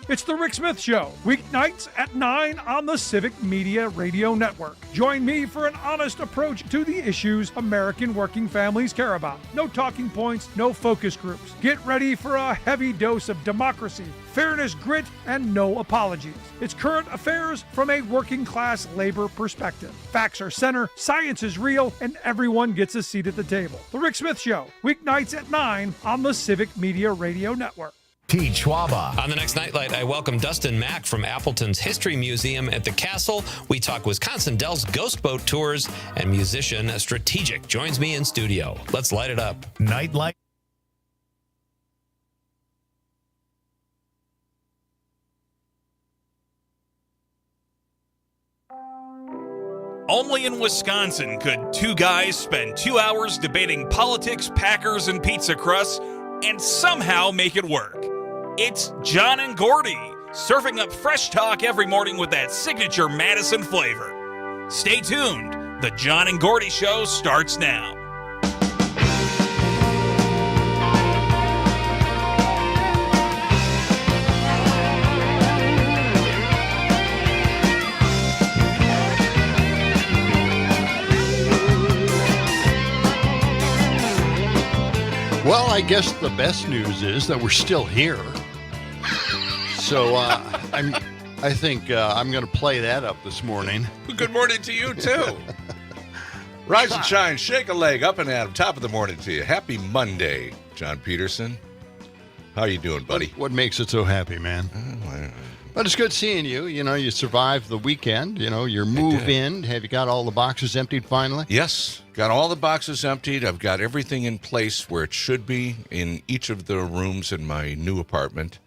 It's The Rick Smith Show, weeknights at 9 on the Civic Media Radio Network. Join me for an honest approach to the issues American working families care about. No talking points, no focus groups. Get ready for a heavy dose of democracy, fairness, grit, and no apologies. It's current affairs from a working class labor perspective. Facts are center, science is real, and everyone gets a seat at the table. The Rick Smith Show, weeknights at 9 on the Civic Media Radio Network. T. Schwaba. On the next Nightlight, I welcome Dustin Mack from Appleton's History Museum at the Castle. We talk Wisconsin Dells Ghost Boat Tours, and musician Strategic joins me in studio. Let's light it up. Nightlight. Only in Wisconsin could two guys spend 2 hours debating politics, Packers, and pizza crusts and somehow make it work. It's John and Gordy, surfing up fresh talk every morning with that signature Madison flavor. Stay tuned. The John and Gordy Show starts now. Well, I guess the best news is that we're still here. So I think I'm going to play that up this morning. Good morning to you, too. Rise and shine, shake a leg, up and at 'em. Top of the morning to you. Happy Monday, John Peterson. How you doing, buddy? What makes it so happy, man? But it's good seeing you. You know, you survived the weekend. You know, your move in. Have you got all the boxes emptied finally? Yes. Got all the boxes emptied. I've got everything in place where it should be in each of the rooms in my new apartment.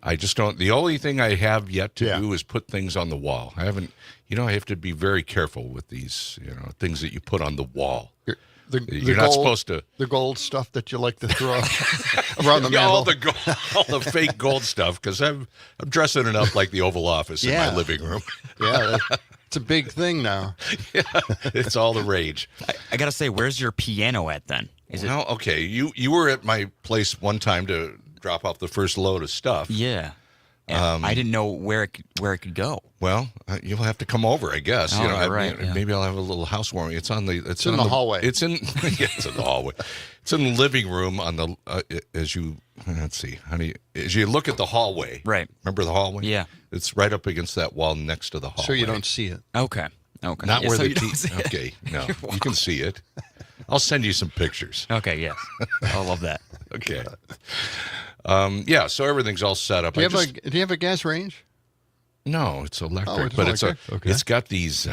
I just don't. The only thing I have yet to do is put things on the wall. I haven't. You know, I have to be very careful with these. You know, things that you put on the wall. You're not supposed to. The gold stuff that you like to throw around the mantle. All the fake gold stuff, because I'm dressing it up like the Oval Office in my living room. Yeah, it's a big thing now. Yeah, it's all the rage. I got to say, where's your piano at then? Okay, you were at my place one time to drop off the first load of stuff. Yeah. I didn't know where it could go. Well, you'll have to come over, I guess. Oh, you know, right. Maybe I'll have a little housewarming. It's in the hallway. It's in it's in the hallway. It's in the living room on the as you look at the hallway. Right. Remember the hallway? Yeah. It's right up against that wall next to the hallway. So you don't see it. Okay. Not Yeah, where so the you don't see it. Okay. No, you can see it. I'll send you some pictures. Okay. Yes. I love that. Okay. Yeah, so everything's all set up. Do you have a gas range? No, it's electric, Oh, it's but electric? Okay. it's got these,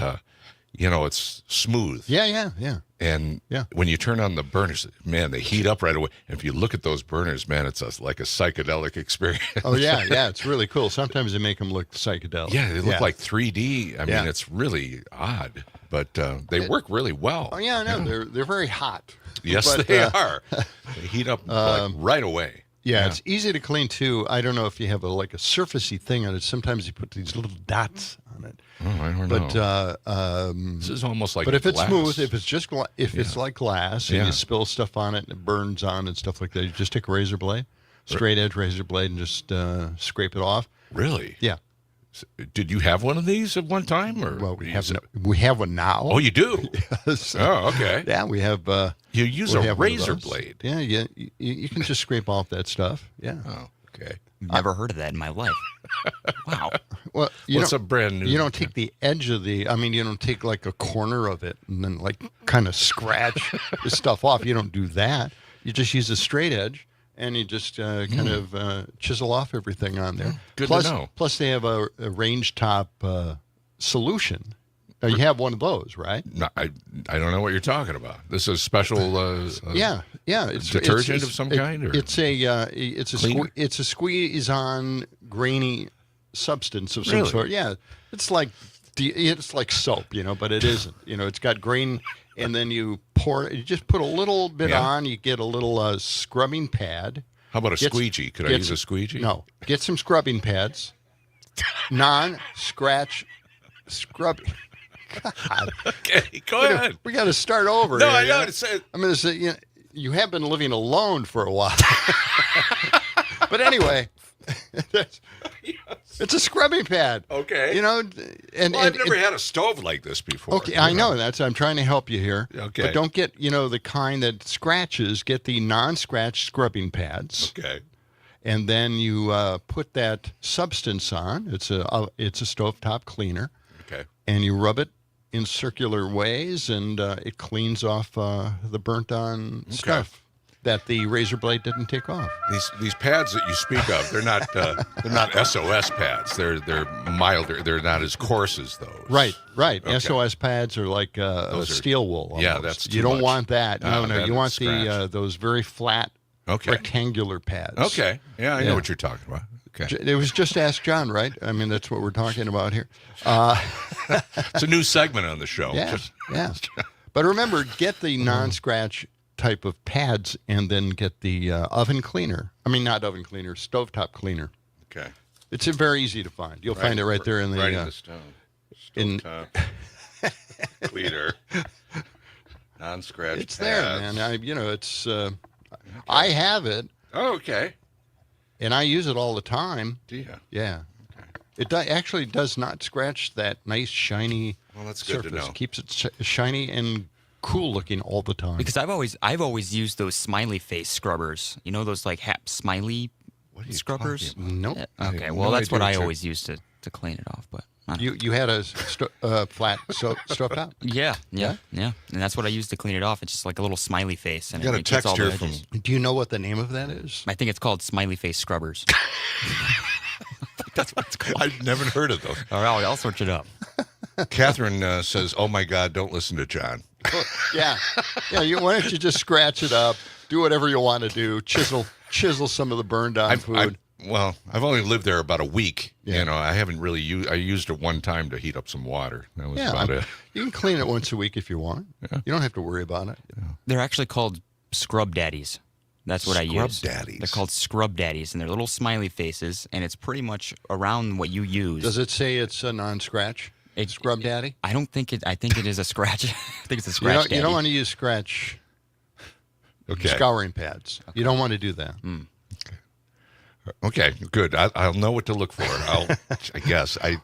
it's smooth. Yeah. And when you turn on the burners, man, they heat up right away. And if you look at those burners, man, it's like a psychedelic experience. Oh, yeah, it's really cool. Sometimes they make them look psychedelic. Yeah, they look like 3D. I mean, it's really odd, but they work really well. Oh, yeah, no, they're very hot. Yes, but, they are. They heat up right away. Yeah, it's easy to clean, too. I don't know if you have a surfacey thing on it. Sometimes you put these little dots on it. Oh, I don't know. But this is almost like But if glass. it's smooth, if it's just it's like glass and you spill stuff on it and it burns on and stuff like that, you just take a razor blade, straight edge razor blade, and just scrape it off. Really? Yeah. Did you have one of these at one time? Or well, we have one now. Oh, you do? Yes. Oh, okay. Yeah, we have. You use a razor blade. Yeah. You can just scrape off that stuff. Yeah. Oh, okay. Never heard of that in my life. Wow. Well, it's a brand new. You don't take the edge of you don't take like a corner of it and then kind of scratch the stuff off. You don't do that. You just use a straight edge. And you just kind of chisel off everything on there. Good to know. Plus, they have a range top solution. You have one of those, right? No, I don't know what you're talking about. This is special. Yeah. It's detergent of some kind, or it's a squeeze-on grainy substance of some sort. Yeah, it's like soap, but it isn't. It's got grain. And then you just put a little bit on. You get a little scrubbing pad. How about a squeegee? Could I use a squeegee? No. Get some scrubbing pads. Non-scratch scrubbing. God. Okay, go ahead. We got to start over. No, here, I know. I'm going to say, you have been living alone for a while. But anyway, It's a scrubbing pad. Okay. You know, I've never had a stove like this before. Okay, I know. I'm trying to help you here. Okay. But don't get, the kind that scratches. Get the non-scratch scrubbing pads. Okay. And then you put that substance on. It's a stovetop cleaner. Okay. And you rub it in circular ways, and it cleans off the burnt-on stuff that the razor blade didn't take off. These pads that you speak of, they're not SOS pads. They're milder. They're not as coarse as those. Right. Okay. SOS pads are like steel wool. Almost. Yeah, that's too you don't much. want that. No. You want scratch. those very flat, rectangular pads. Okay. Yeah, I know what you're talking about. Okay. It was just Ask John, right? I mean, that's what we're talking about here. It's a new segment on the show. Yeah. But remember, get the non-scratch type of pads, and then get the oven cleaner. I mean, not oven cleaner, stovetop cleaner. Okay. It's very easy to find. You'll find it right there in the right in the stove. Stovetop cleaner. Non-scratch. It's there, man. It's. I have it. Oh, okay. And I use it all the time. Do you? Yeah. Okay. It actually does not scratch that nice shiny that's surface. good to know. Keeps it shiny and cool looking all the time. Because I've always used those smiley face scrubbers. You know those like stoppers? Nope. Okay, well that's what I always used to clean it off. But you had a flat stovetop? Yeah, and that's what I used to clean it off. It's just like a little smiley face, and you got a it gets all the texture from. edges. Do you know what the name of that is? I think it's called smiley face scrubbers. That's what it's called. I've never heard of those. All right, I'll search it up. Catherine says, "Oh my God, don't listen to John." Yeah. Why don't you just scratch it up, do whatever you want to do, chisel some of the burned on food. I've only lived there about a week. Yeah. I haven't really used. I used it one time to heat up some water. That was about it. You can clean it once a week if you want. Yeah. You don't have to worry about it. Yeah. They're actually called scrub daddies. That's what I use. Scrub daddies. They're called scrub daddies, and they're little smiley faces, and it's pretty much around what you use. Does it say it's a non-scratch? Scrub daddy? I don't think it. I think it is a scratch. I think it's a scratch daddy. You don't want to use scratch scouring pads. Okay. You don't want to do that. Okay, good. I'll know what to look for. I guess. I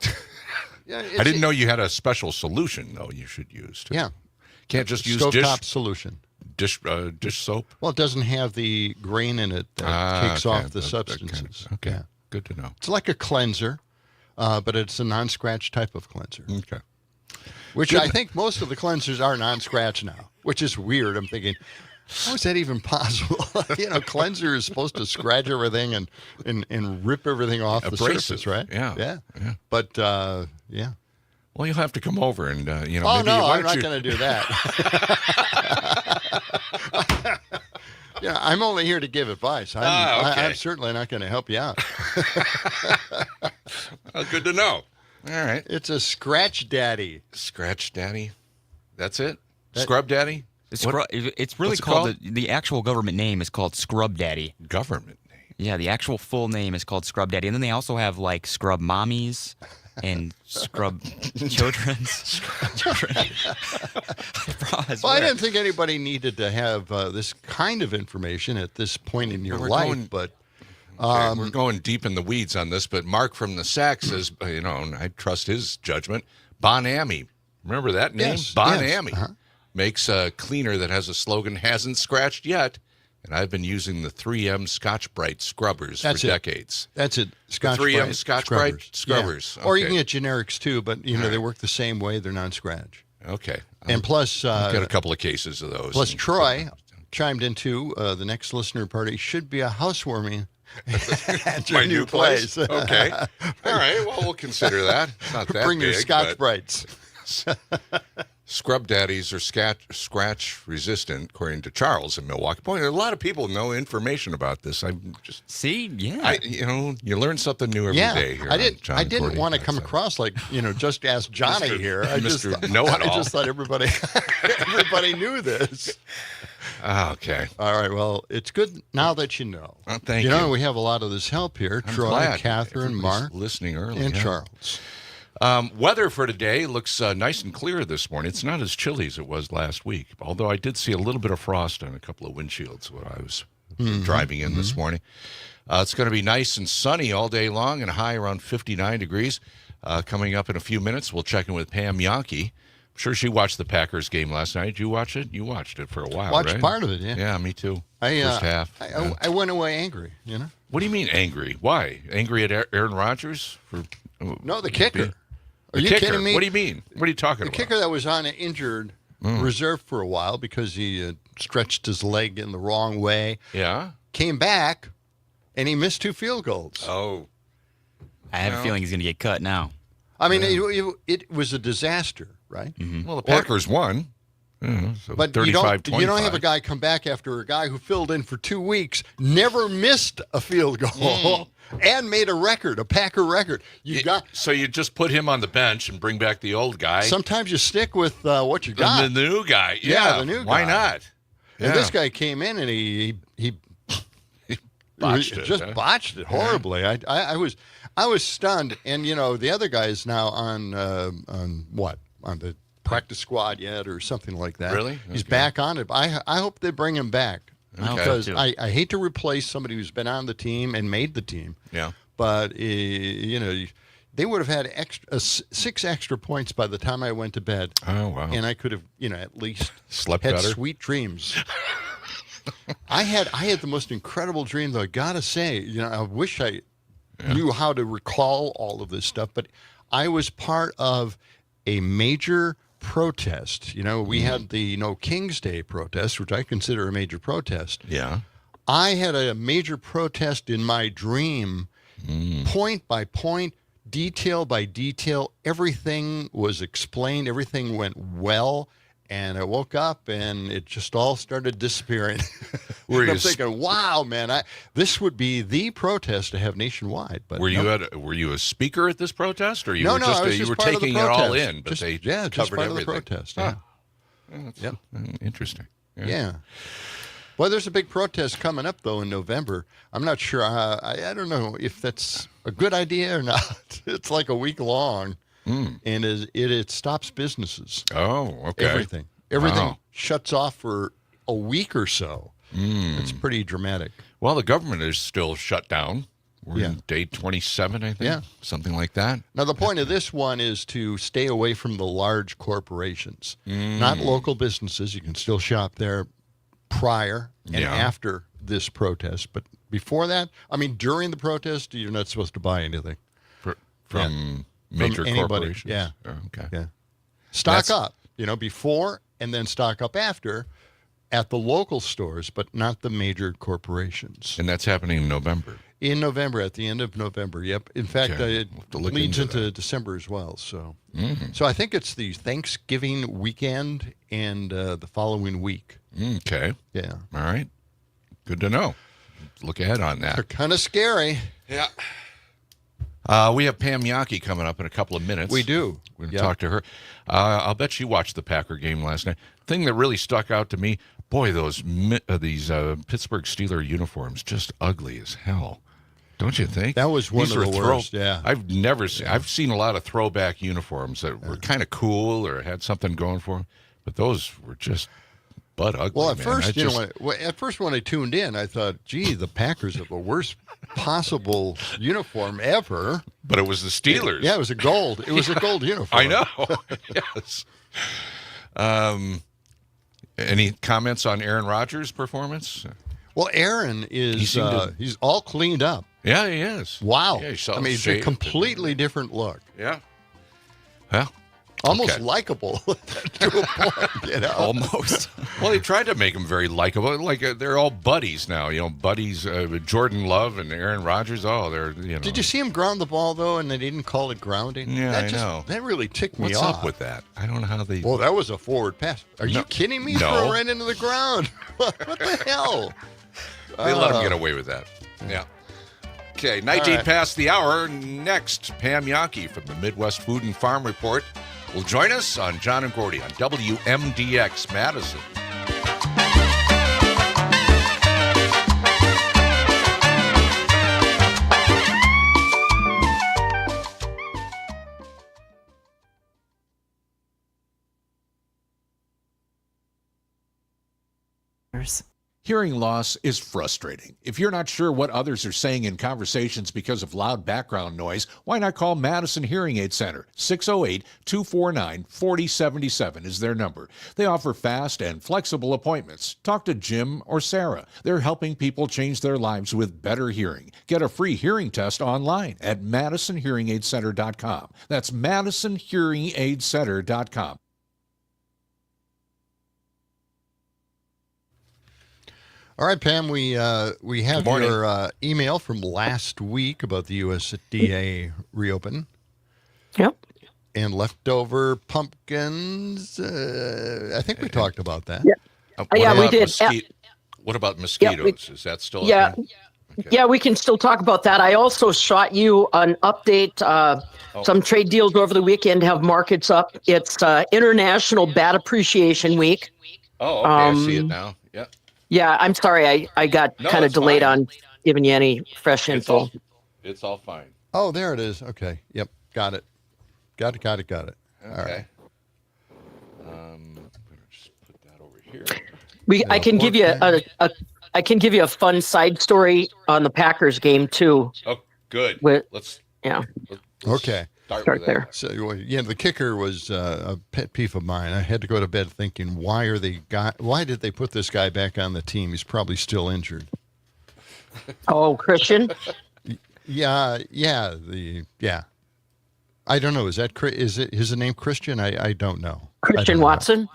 didn't know you had a special solution, though, you should use. Too. Yeah. Can't just use stovetop solution. Dish soap? Well, it doesn't have the grain in it that takes off the substances. Okay, yeah. Good to know. It's like a cleanser, but it's a non-scratch type of cleanser. Okay. Which I think most of the cleansers are non-scratch now, which is weird. I'm thinking, how is that even possible? Cleanser is supposed to scratch everything and rip everything off the surface, right? Yeah. But, yeah. Well, you'll have to come over and, Oh, maybe, no, I'm not going to do that. I'm only here to give advice. I'm certainly not going to help you out. Well, good to know. All right. It's a scratch daddy. Scratch daddy? That's it? Scrub daddy? It's really called the actual government name is called Scrub Daddy. Government name? Yeah, the actual full name is called Scrub Daddy. And then they also have like Scrub Mommies and Scrub Children's. I didn't think anybody needed to have this kind of information at this point in your life, but we're going deep in the weeds on this. But Mark from the Sack says, I trust his judgment. Bon-Ami, remember that name? Yes, Bon-Ami yes. makes a cleaner that has a slogan, "Hasn't scratched yet." And I've been using the 3M Scotch-Brite scrubbers for decades. That's it. Scotch 3M Scotch-Brite scrubbers. Yeah. Or you can get generics too, but they work the same way. They're non-scratch. Okay. And plus, I've got a couple of cases of those. Plus, Troy chimed in too. The next listener party should be a housewarming at your new place. Okay. All right. Well, we'll consider that. It's not that Bring big, your Scotch-Brites. Scrub daddies are scratch resistant, according to Charles in Milwaukee. Boy, a lot of people know information about this. I'm just you learn something new every day here. I didn't want to come across like just ask Johnny here. I just thought everybody knew this. Okay. All right. Well, it's good now that you know. Thank you. We have a lot of this help here. I'm Troy, glad. Catherine, Mark, listening early, and Charles. Weather for today looks nice and clear this morning. It's not as chilly as it was last week, although I did see a little bit of frost on a couple of windshields when I was driving in this morning. It's going to be nice and sunny all day long and a high around 59 degrees. Coming up in a few minutes, we'll check in with Pam Yonke. I'm sure she watched the Packers game last night. Did you watch it? You watched it for a while, Watched right? part of it, yeah. Yeah, me too. First half. I went away angry, What do you mean angry? Why? Angry at Aaron Rodgers? No, the kicker. Are you kicker. kidding me? What do you mean? What are you talking about? The kicker that was on injured, reserved for a while because he stretched his leg in the wrong way. Yeah? Came back, and he missed 2 field goals. Oh. I have a feeling he's going to get cut now. I mean, it was a disaster, right? Mm-hmm. Well, the Packers won. So But you don't have a guy come back after a guy who filled in for 2 weeks, never missed a field goal, and made a Packer record. So you just put him on the bench and bring back the old guy. Sometimes you stick with what you got. The new guy. Yeah, the new guy. Why not? And this guy came in and he botched botched it horribly. I was stunned. And the other guy is now on the practice squad yet or something like that. Really? He's back on it. I hope they bring him back because too. I hate to replace somebody who's been on the team and made the team. Yeah. But they would have had 6 extra points by the time I went to bed. Oh, wow. And I could have, at least Slept had better? sweet dreams. I had the most incredible dream, though. I gotta say, I wish I knew how to recall all of this stuff. But I was part of a major protest. We had the No King's Day protest, which I consider a major protest. Yeah. I had a major protest in my dream, point by point, detail by detail. Everything was explained. Everything went well. And I woke up, and it just all started disappearing. I'm thinking, wow, man, this would be the protest to have nationwide. But were you a speaker at this protest, or you No, were no, just I was you just were part of the taking it all protest. in? But Just- they yeah, just covered part of the everything. protest, Huh. Yep. Interesting. Yeah. Well, there's a big protest coming up, though, in November. I'm not sure. I don't know if that's a good idea or not. It's like a week long, and it stops businesses. Oh, okay. Everything Wow. shuts off for a week or so. It's pretty dramatic. Well, the government is still shut down. We're in day 27, I think. Yeah. Something like that. Now, the point of this one is to stay away from the large corporations, not local businesses. You can still shop there prior and after this protest. But before that, during the protest, you're not supposed to buy anything. From major From anybody. corporations? Yeah. Oh, okay. Yeah. Stock up, before and then stock up after at the local stores, but not the major corporations. And that's happening in November. In November, at the end of November, yep. In fact, Okay. it We'll have to look leads into into December as well. So, so I think it's the Thanksgiving weekend and the following week. Okay. Yeah, All right. Good to know. Look ahead on they're that. kind of scary. Yeah. We have Pam Yonke coming up in a couple of minutes. We do. We're going to talk to her. I'll bet she watched the Packer game last night. Thing that really stuck out to me, boy, these Pittsburgh Steelers uniforms, just ugly as hell. Don't you think? That was one These of were the worst. Yeah, I've seen a lot of throwback uniforms that were kind of cool or had something going for them, but those were just butt ugly. Well, at man. first, when I tuned in, I thought, "Gee, the Packers have the worst possible uniform ever." but it was the Steelers. Yeah, it was a gold. It was a gold uniform. I know. Yes. Any comments on Aaron Rodgers' performance? Well, Aaron is he's all cleaned up. Yeah, he is. Wow. Yeah, it's a completely different look. Yeah. Well, Almost okay. likable to a point, Almost. Well, they tried to make him very likable. Like they're all buddies now. Buddies. Jordan Love and Aaron Rodgers. Oh, they're Did you see him ground the ball though, and they didn't call it grounding? Yeah, I know. That really ticked me What's off. up with that? I don't know how they. Well, that was a forward pass. Are you kidding me? No. Throw right into the ground. What the hell? They let him get away with that. Yeah. Okay, 19 past the hour. Next, Pam Yonke from the Midwest Food and Farm Report will join us on John and Gordy on WMDX Madison. Hearing loss is frustrating. If you're not sure what others are saying in conversations because of loud background noise, why not call Madison Hearing Aid Center? 608-249-4077 is their number. They offer fast and flexible appointments. Talk to Jim or Sarah. They're helping people change their lives with better hearing. Get a free hearing test online at MadisonHearingAidCenter.com. That's MadisonHearingAidCenter.com. All right, Pam, we have your email from last week about the USDA reopen. Yep. And leftover pumpkins. I think we talked about that. Yeah, we did. What about mosquitoes? Is that still a thing? Okay. Yeah, we can still talk about that. I also shot you an update. Some trade deals over the weekend have markets up. It's International Bat Appreciation Week. Oh, okay. I see it now. Yeah. Yeah, I'm sorry. I got kind of delayed on giving you any fresh info. It's all fine. Oh, there it is. Okay. Yep. Got it. Got it. Okay. All right. I'm going to just put that over here. I can give you I can give you a fun side story on the Packers game too. Oh, good. Let's okay. Start there. So, the kicker was a pet peeve of mine. I had to go to bed thinking, why did they put this guy back on the team? He's probably still injured. Oh, Christian? Yeah. I don't know. Is his name Christian? I don't know. Christian Watson?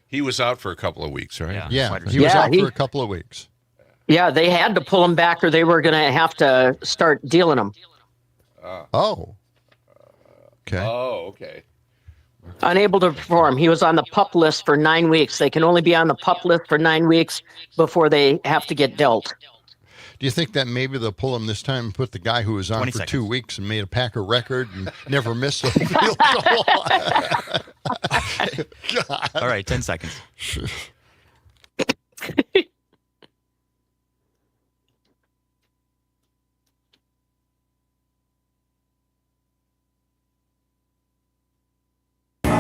He was out for a couple of weeks, right? Yeah, he was out for a couple of weeks. Yeah, they had to pull him back or they were going to have to start dealing him. Okay. Unable to perform. He was on the PUP list for 9 weeks. They can only be on the PUP list for 9 weeks before they have to get dealt. Do you think that maybe they'll pull him this time and put the guy who was on for 2 weeks and made a Packer record and never missed a field goal? God. All right, 10 seconds.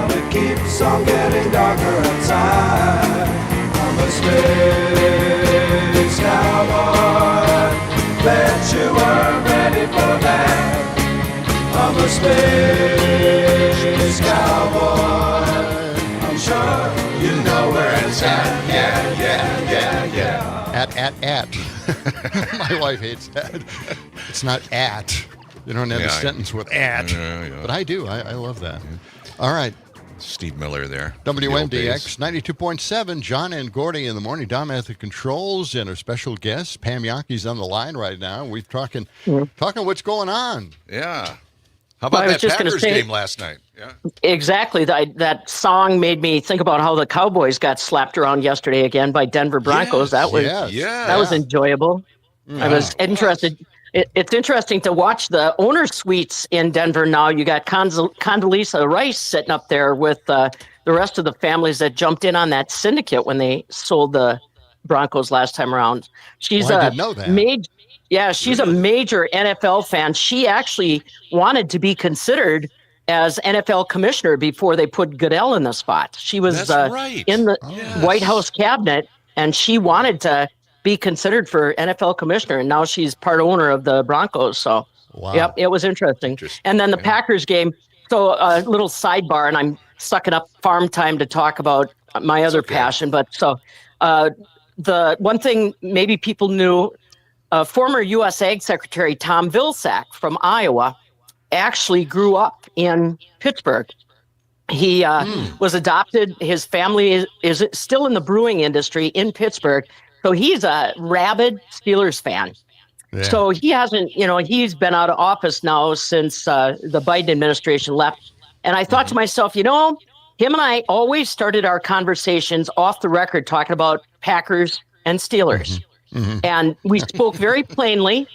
It keeps on getting darker outside. I'm a space cowboy. Bet you weren't ready for that. I'm a space cowboy. I'm sure you know where it's at. Yeah. At. My wife hates that. It's not at. You don't have a sentence with at. Yeah. But I do. I love that. Yeah. All right. Steve Miller there. WMDX 92.7. John and Gordy in the morning. Dom at the controls and our special guest, Pam Yockey's on the line right now. We're talking what's going on. Yeah. How about that Packers game last night? Yeah. Exactly. That song made me think about how the Cowboys got slapped around yesterday again by Denver Broncos. That was enjoyable. I was interested. It's interesting to watch the owner suites in Denver now. You got Condoleezza Rice sitting up there with the rest of the families that jumped in on that syndicate when they sold the Broncos last time around. She's I didn't know that. She's a major NFL fan. She actually wanted to be considered as NFL commissioner before they put Goodell in the spot. She was in the White House cabinet, and she wanted to be considered for NFL commissioner, and now she's part owner of the Broncos. So, Yep, it was interesting. And then the Packers game. So a little sidebar, and I'm sucking up farm time to talk about my other passion. But so the one thing maybe people knew, former U.S. Ag Secretary Tom Vilsack from Iowa actually grew up in Pittsburgh. He was adopted. His family is still in the brewing industry in Pittsburgh. So he's a rabid Steelers fan. Yeah. So he hasn't, he's been out of office now since the Biden administration left. And I thought to myself, him and I always started our conversations off the record talking about Packers and Steelers. Mm-hmm. And we spoke very plainly.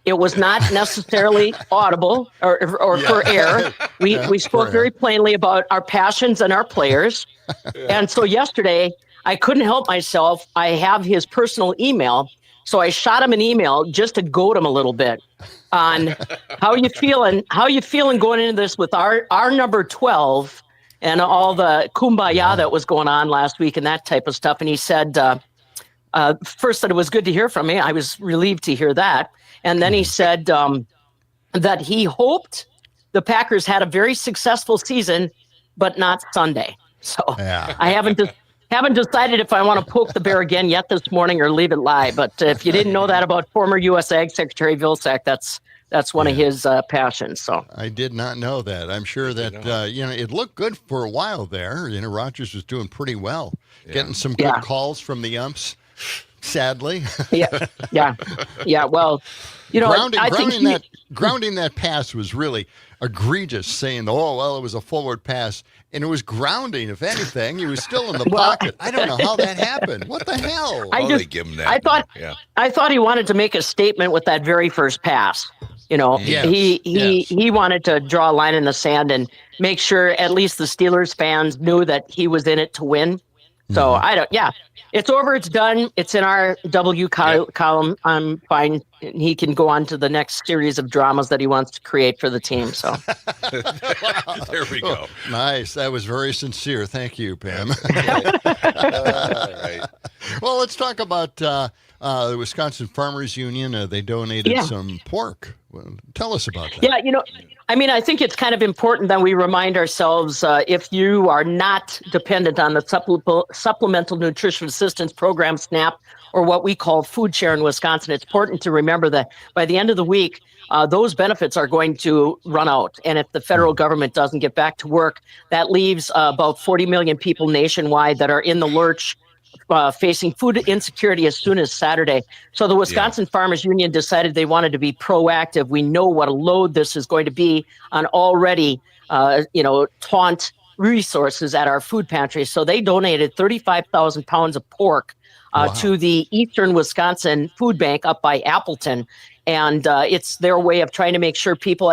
It was not necessarily audible or for air. We spoke very plainly about our passions and our players. And so yesterday, I couldn't help myself. I have his personal email, so I shot him an email just to goad him a little bit on how you feeling going into this with our number 12 and all the kumbaya that was going on last week and that type of stuff. And he said, first that it was good to hear from me. I was relieved to hear that. And then he said that he hoped the Packers had a very successful season, but not Sunday. So I haven't decided if I want to poke the bear again yet this morning or leave it lie. But if you didn't know that about former U.S. Ag Secretary Vilsack, that's one of his passions. So I did not know that. I'm sure that it looked good for a while there. Rodgers was doing pretty well, getting some good calls from the umps. Sadly, yeah. Well, grounding that pass was really egregious. Saying, "Oh, well, it was a forward pass," and it was grounding. If anything, he was still in the pocket. I don't know how that happened. What the hell? They give him that. I thought he wanted to make a statement with that very first pass. He wanted to draw a line in the sand and make sure at least the Steelers fans knew that he was in it to win. So it's over. It's done. It's in our W column. I'm fine. He can go on to the next series of dramas that he wants to create for the team. So there we go. Oh, nice. That was very sincere. Thank you, Pam. Right. Well, let's talk about the Wisconsin Farmers Union. They donated some pork. Well, tell us about that. Yeah, I think it's kind of important that we remind ourselves if you are not dependent on the Supplemental Nutrition Assistance Program, SNAP, or what we call food share in Wisconsin, it's important to remember that by the end of the week, those benefits are going to run out. And if the federal government doesn't get back to work, that leaves about 40 million people nationwide that are in the lurch, facing food insecurity as soon as Saturday. So the Wisconsin Farmers Union decided they wanted to be proactive. We know what a load this is going to be on already, taunt resources at our food pantry. So they donated 35,000 pounds of pork to the Eastern Wisconsin Food Bank up by Appleton. And it's their way of trying to make sure people,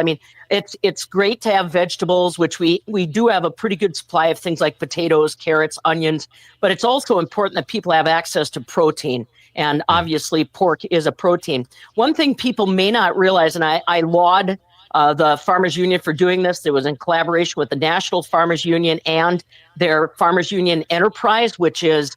it's great to have vegetables, which we do have a pretty good supply of things like potatoes, carrots, onions, but it's also important that people have access to protein. And obviously pork is a protein. One thing people may not realize, and I laud the Farmers Union for doing this. It was in collaboration with the National Farmers Union and their Farmers Union Enterprise, which is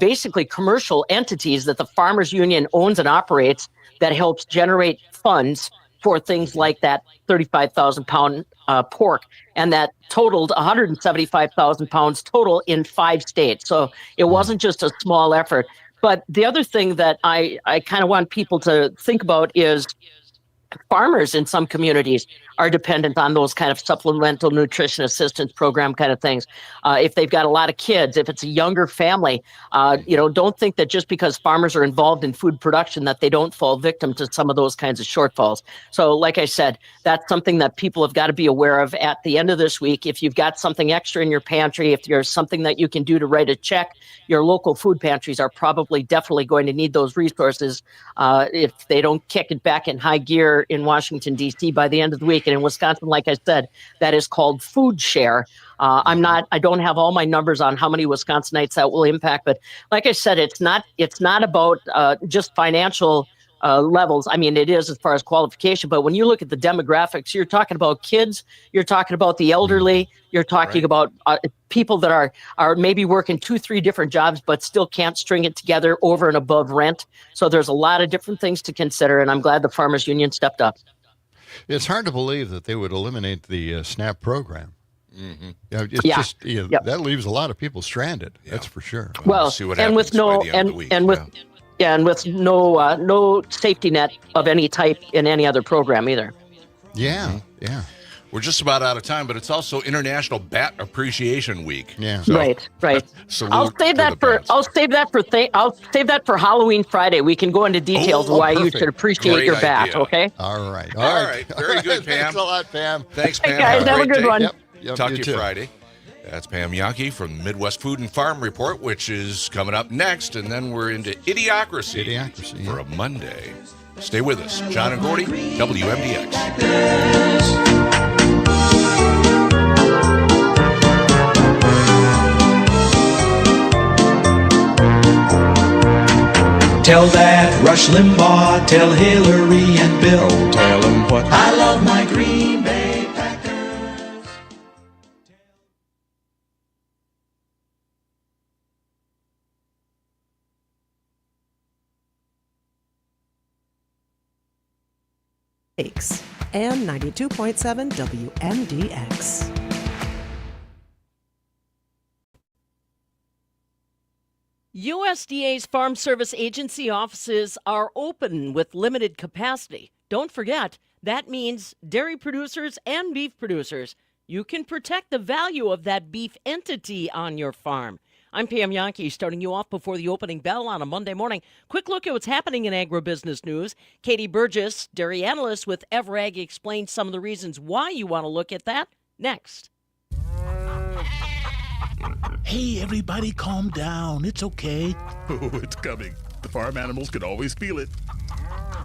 basically commercial entities that the Farmers Union owns and operates that helps generate funds for things like that 35,000 pound pork. And that totaled 175,000 pounds total in 5 states. So it wasn't just a small effort. But the other thing that I kind of want people to think about is farmers in some communities are dependent on those kind of supplemental nutrition assistance program kind of things. If they've got a lot of kids, if it's a younger family, don't think that just because farmers are involved in food production that they don't fall victim to some of those kinds of shortfalls. So like I said, that's something that people have got to be aware of at the end of this week. If you've got something extra in your pantry, if there's something that you can do to write a check, your local food pantries are definitely going to need those resources if they don't kick it back in high gear in Washington, D.C. by the end of the week. And in Wisconsin, like I said, that is called food share. I don't have all my numbers on how many Wisconsinites that will impact, but like I said, it's not about just financial levels. It is as far as qualification, but when you look at the demographics, you're talking about kids, you're talking about the elderly, you're talking about people that are maybe working 2-3 different jobs, but still can't string it together over and above rent. So there's a lot of different things to consider, and I'm glad the Farmers Union stepped up. It's hard to believe that they would eliminate the SNAP program. Mm-hmm. That leaves a lot of people stranded. Yeah. That's for sure. Well, see what and with no with no safety net of any type in any other program either. Yeah, yeah. We're just about out of time, but it's also International Bat Appreciation Week. Yeah. So, right. I'll save that for Halloween Friday. We can go into details of why perfect. you should appreciate Great your bat. idea. Okay. All right. Very good, Pam. Thanks a lot, Pam. Thanks, Pam. Hey guys, have a good day. one. Yep, Talk to you too. Friday. That's Pam Yankee from the Midwest Food and Farm Report, which is coming up next, and then we're into Idiocracy for a Monday. Stay with us. John and Gordy, WMDX. Tell that Rush Limbaugh, tell Hillary and Bill. Tell them what I love my Green Bay Packers. and 92.7 WMDX. USDA's Farm Service Agency offices are open with limited capacity. Don't forget, that means dairy producers and beef producers. You can protect the value of that beef entity on your farm. I'm Pam Yankee, starting you off before the opening bell on a Monday morning. Quick look at what's happening in agribusiness news. Katie Burgess, dairy analyst with Everag, explains some of the reasons why you want to look at that next. Hey, everybody, calm down. It's okay. Oh, it's coming. The farm animals can always feel it.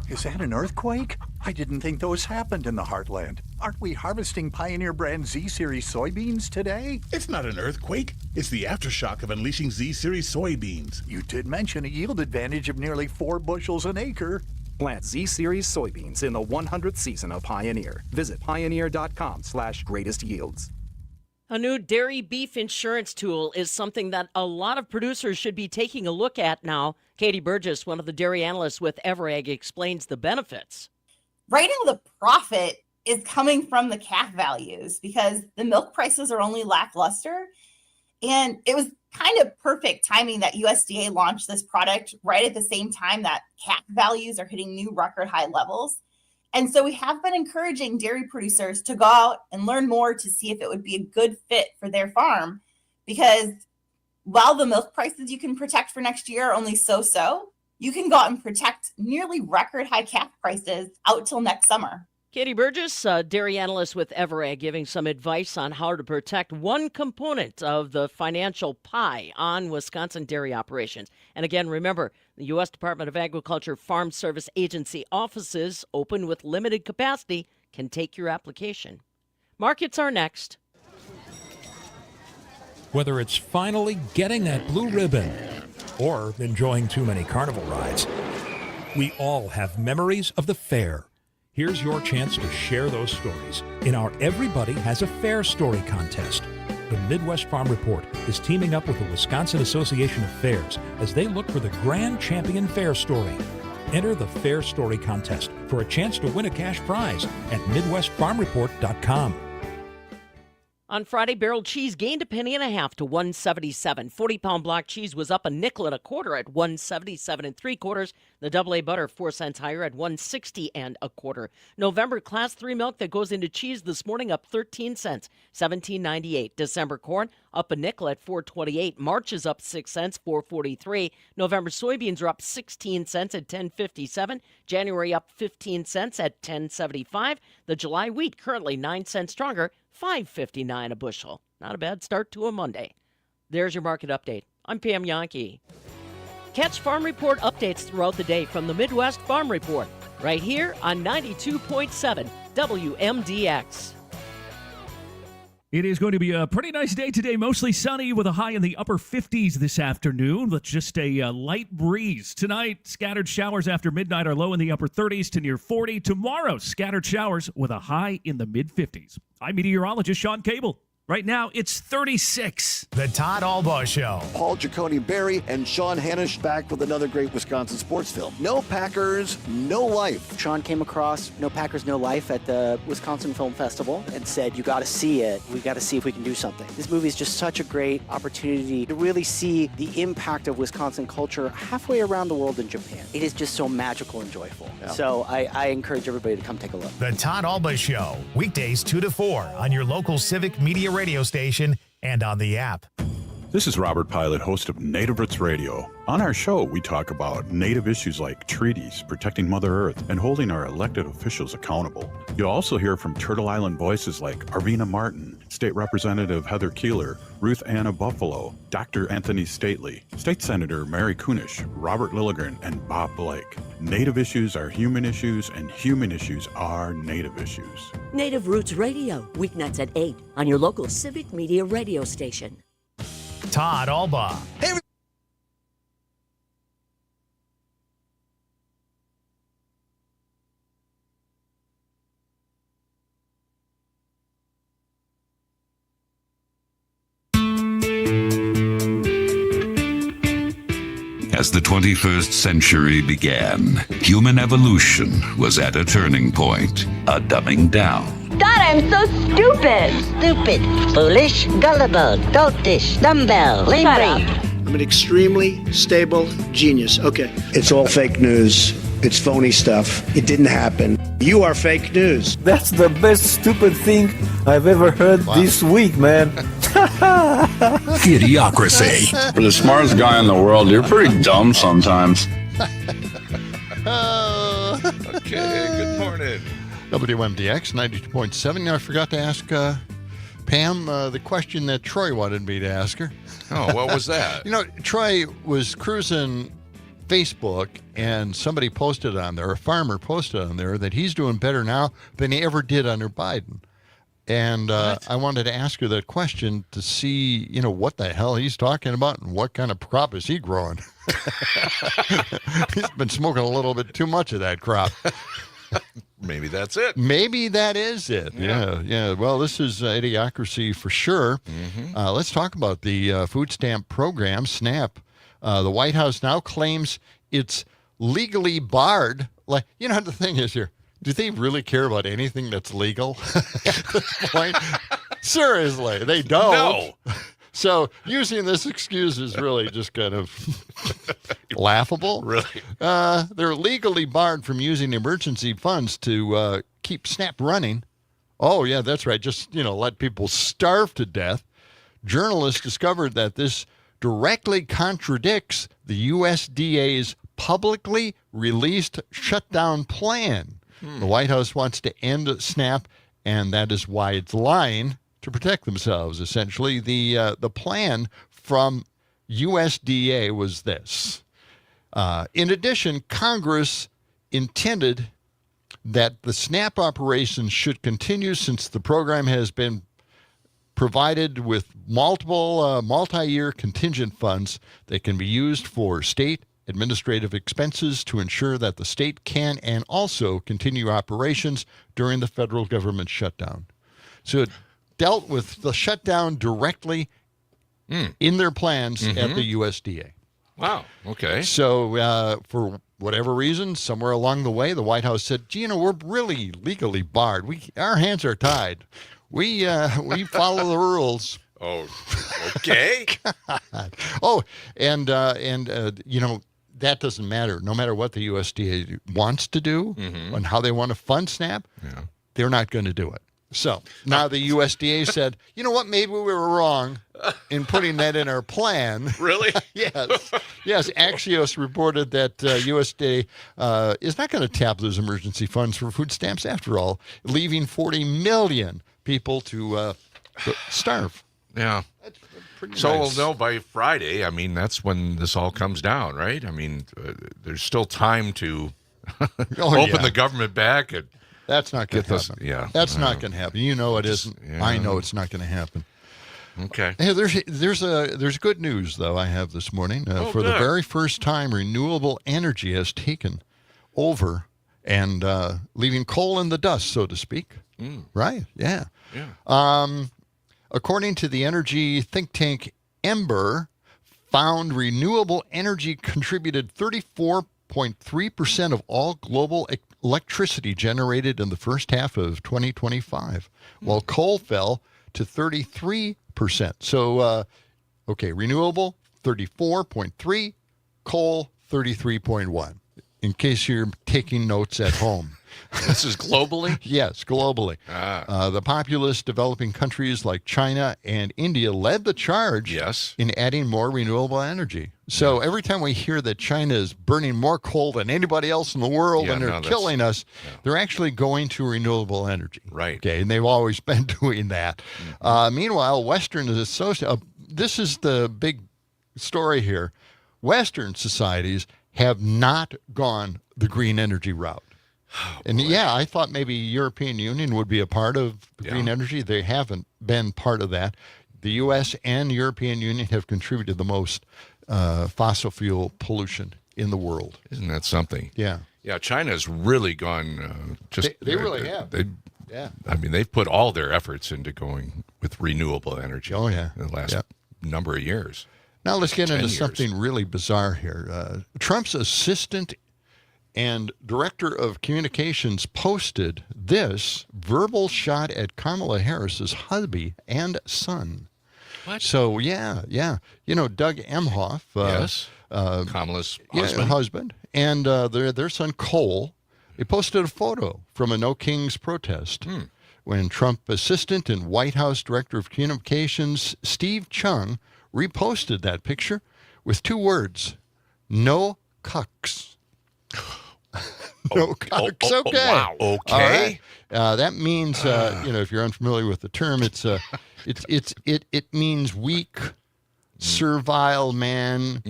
Is that an earthquake? I didn't think those happened in the heartland. Aren't we harvesting Pioneer brand Z-Series soybeans today? It's not an earthquake. It's the aftershock of unleashing Z-Series soybeans. You did mention a yield advantage of nearly 4 bushels an acre. Plant Z-Series soybeans in the 100th season of Pioneer. Visit pioneer.com/greatest yields. A new dairy beef insurance tool is something that a lot of producers should be taking a look at now. Katie Burgess, one of the dairy analysts with Everag, explains the benefits. Right now, the profit is coming from the calf values because the milk prices are only lackluster. And it was kind of perfect timing that USDA launched this product right at the same time that calf values are hitting new record high levels. And so we have been encouraging dairy producers to go out and learn more to see if it would be a good fit for their farm, because while the milk prices you can protect for next year are only so-so, you can go out and protect nearly record high calf prices out till next summer. Katie Burgess, dairy analyst with Everag, giving some advice on how to protect one component of the financial pie on Wisconsin dairy operations. And again, remember, the U.S. Department of Agriculture Farm Service Agency offices, open with limited capacity, can take your application. Markets are next. Whether it's finally getting that blue ribbon or enjoying too many carnival rides, we all have memories of the fair. Here's your chance to share those stories in our Everybody Has a Fair Story contest. The Midwest Farm Report is teaming up with the Wisconsin Association of Fairs as they look for the Grand Champion Fair Story. Enter the Fair Story contest for a chance to win a cash prize at MidwestFarmReport.com. On Friday, barrel cheese gained 1.5 pennies to $1.77. 40-pound block cheese was up 1.25 nickels at $1.77 3/4. The AA butter 4 cents higher at $1.60 1/4. November Class 3 milk that goes into cheese this morning up 13 cents, $17.98. December corn up 1 nickel at $4.28. March is up 6 cents, $4.43. November soybeans are up 16 cents at $10.57. January up 15 cents at $10.75. The July wheat currently 9 cents stronger, $5.59 a bushel. Not a bad start to a Monday. There's your market update. I'm Pam Yankee. Catch Farm Report updates throughout the day from the Midwest Farm Report, right here on 92.7 WMDX. It is going to be a pretty nice day today, mostly sunny with a high in the upper 50s this afternoon with just a light breeze. Tonight, scattered showers after midnight are low in the upper 30s to near 40. Tomorrow, scattered showers with a high in the mid-50s. I'm meteorologist Sean Cable. Right now, it's 36. The Todd Albaugh Show. Paul Giacone-Berry and Sean Hanisch back with another great Wisconsin sports film. No Packers, No Life. Sean came across No Packers, No Life at the Wisconsin Film Festival and said, you got to see it. We got to see if we can do something. This movie is just such a great opportunity to really see the impact of Wisconsin culture halfway around the world in Japan. It is just so magical and joyful. Yeah. So I encourage everybody to come take a look. The Todd Albaugh Show, weekdays 2 to 4 on your local Civic Media radio station and on the app. This is Robert Pilot, host of Native Roots Radio. On our show, we talk about Native issues like treaties, protecting Mother Earth, and holding our elected officials accountable. You'll also hear from Turtle Island voices like Arvina Martin, State Representative Heather Keeler, Ruth Anna Buffalo, Dr. Anthony Stately, State Senator Mary Kunish, Robert Lilligren, and Bob Blake. Native issues are human issues, and human issues are Native issues. Native Roots Radio, weeknights at 8 on your local Civic Media radio station. Todd Albaugh. Hey, As the 21st century began, human evolution was at a turning point, a dumbing down. God, I'm so stupid. Stupid, foolish, gullible, doltish, dumbbell, lame brain. I'm an extremely stable genius. Okay. It's all fake news. It's phony stuff. It didn't happen. You are fake news. That's the best stupid thing I've ever heard this week, man. Idiocracy. For the smartest guy in the world, you're pretty dumb sometimes. Okay, good morning. WMDX 92.7. Now, I forgot to ask Pam the question that Troy wanted me to ask her. Oh, what was that? Troy was cruising Facebook, and somebody posted on there, a farmer posted on there, that he's doing better now than he ever did under Biden. And I wanted to ask her that question to see, what the hell he's talking about and what kind of crop is he growing. He's been smoking a little bit too much of that crop. Maybe that's it. Maybe that is it. Yeah. Well, this is Idiocracy for sure. Mm-hmm. Let's talk about the food stamp program, SNAP. The White House now claims it's legally barred. Like, the thing is here, do they really care about anything that's legal at this point? Seriously, they don't. No. So using this excuse is really just kind of laughable. Really? They're legally barred from using emergency funds to keep SNAP running. Oh, yeah, that's right. Just, let people starve to death. Journalists discovered that this directly contradicts the USDA's publicly released shutdown plan. The White House wants to end SNAP, and that is why it's lying to protect themselves, essentially. The plan from USDA was this. In addition, Congress intended that the SNAP operations should continue since the program has been provided with multiple multi-year contingent funds that can be used for state administrative expenses to ensure that the state can and also continue operations during the federal government shutdown. So it dealt with the shutdown directly in their plans at the USDA. Wow, okay. So for whatever reason, somewhere along the way, the White House said, we're really legally barred. Our hands are tied. We follow the rules. Oh, okay. Oh, and that doesn't matter. No matter what the USDA wants to do and how they want to fund SNAP, they're not going to do it. So now the USDA said, you know what, maybe we were wrong in putting that in our plan. Really? Yes. Axios reported that USDA is not going to tap those emergency funds for food stamps after all, leaving 40 million people to starve. Yeah. That's pretty so nice. we'll know by Friday. I mean, that's when this all comes down, right? I mean, there's still time to open the government back and that's not going to happen. That's not going to happen. You know it isn't. Yeah. I know it's not going to happen. Okay. Hey, there's good news though. I have this morning for the very first time, renewable energy has taken over and leaving coal in the dust, so to speak. Right? Yeah. According to the energy think tank Ember, found renewable energy contributed 34.3% of all global electricity generated in the first half of 2025, while coal fell to 33%. So, renewable 34.3, coal 33.1. In case you're taking notes at home. This is globally? Yes, globally. The populous developing countries like China and India led the charge in adding more renewable energy. So every time we hear that China is burning more coal than anybody else in the world and they're killing us, they're actually going to renewable energy. Right. Okay, and they've always been doing that. Meanwhile, Western this is the big story here. Western societies have not gone the green energy route. And I thought maybe European Union would be a part of green energy. They haven't been part of that. The U.S. and European Union have contributed the most fossil fuel pollution in the world. Isn't that something? Yeah. Yeah, China's really gone They really have. I mean, they've put all their efforts into going with renewable energy in the last number of years. Now let's get 10 into years. something really bizarre here. Trump's assistant and director of communications posted this verbal shot at Kamala Harris's hubby and son. What? So, yeah. You know, Doug Emhoff. Yes. Kamala's husband. husband. And their son, Cole, they posted a photo from a No Kings protest when Trump assistant and White House director of communications, Steve Chung, reposted that picture with 2 words, no cucks. No cucks. Okay. Wow. Okay. All right. That means, if you're unfamiliar with the term, it means weak, servile man,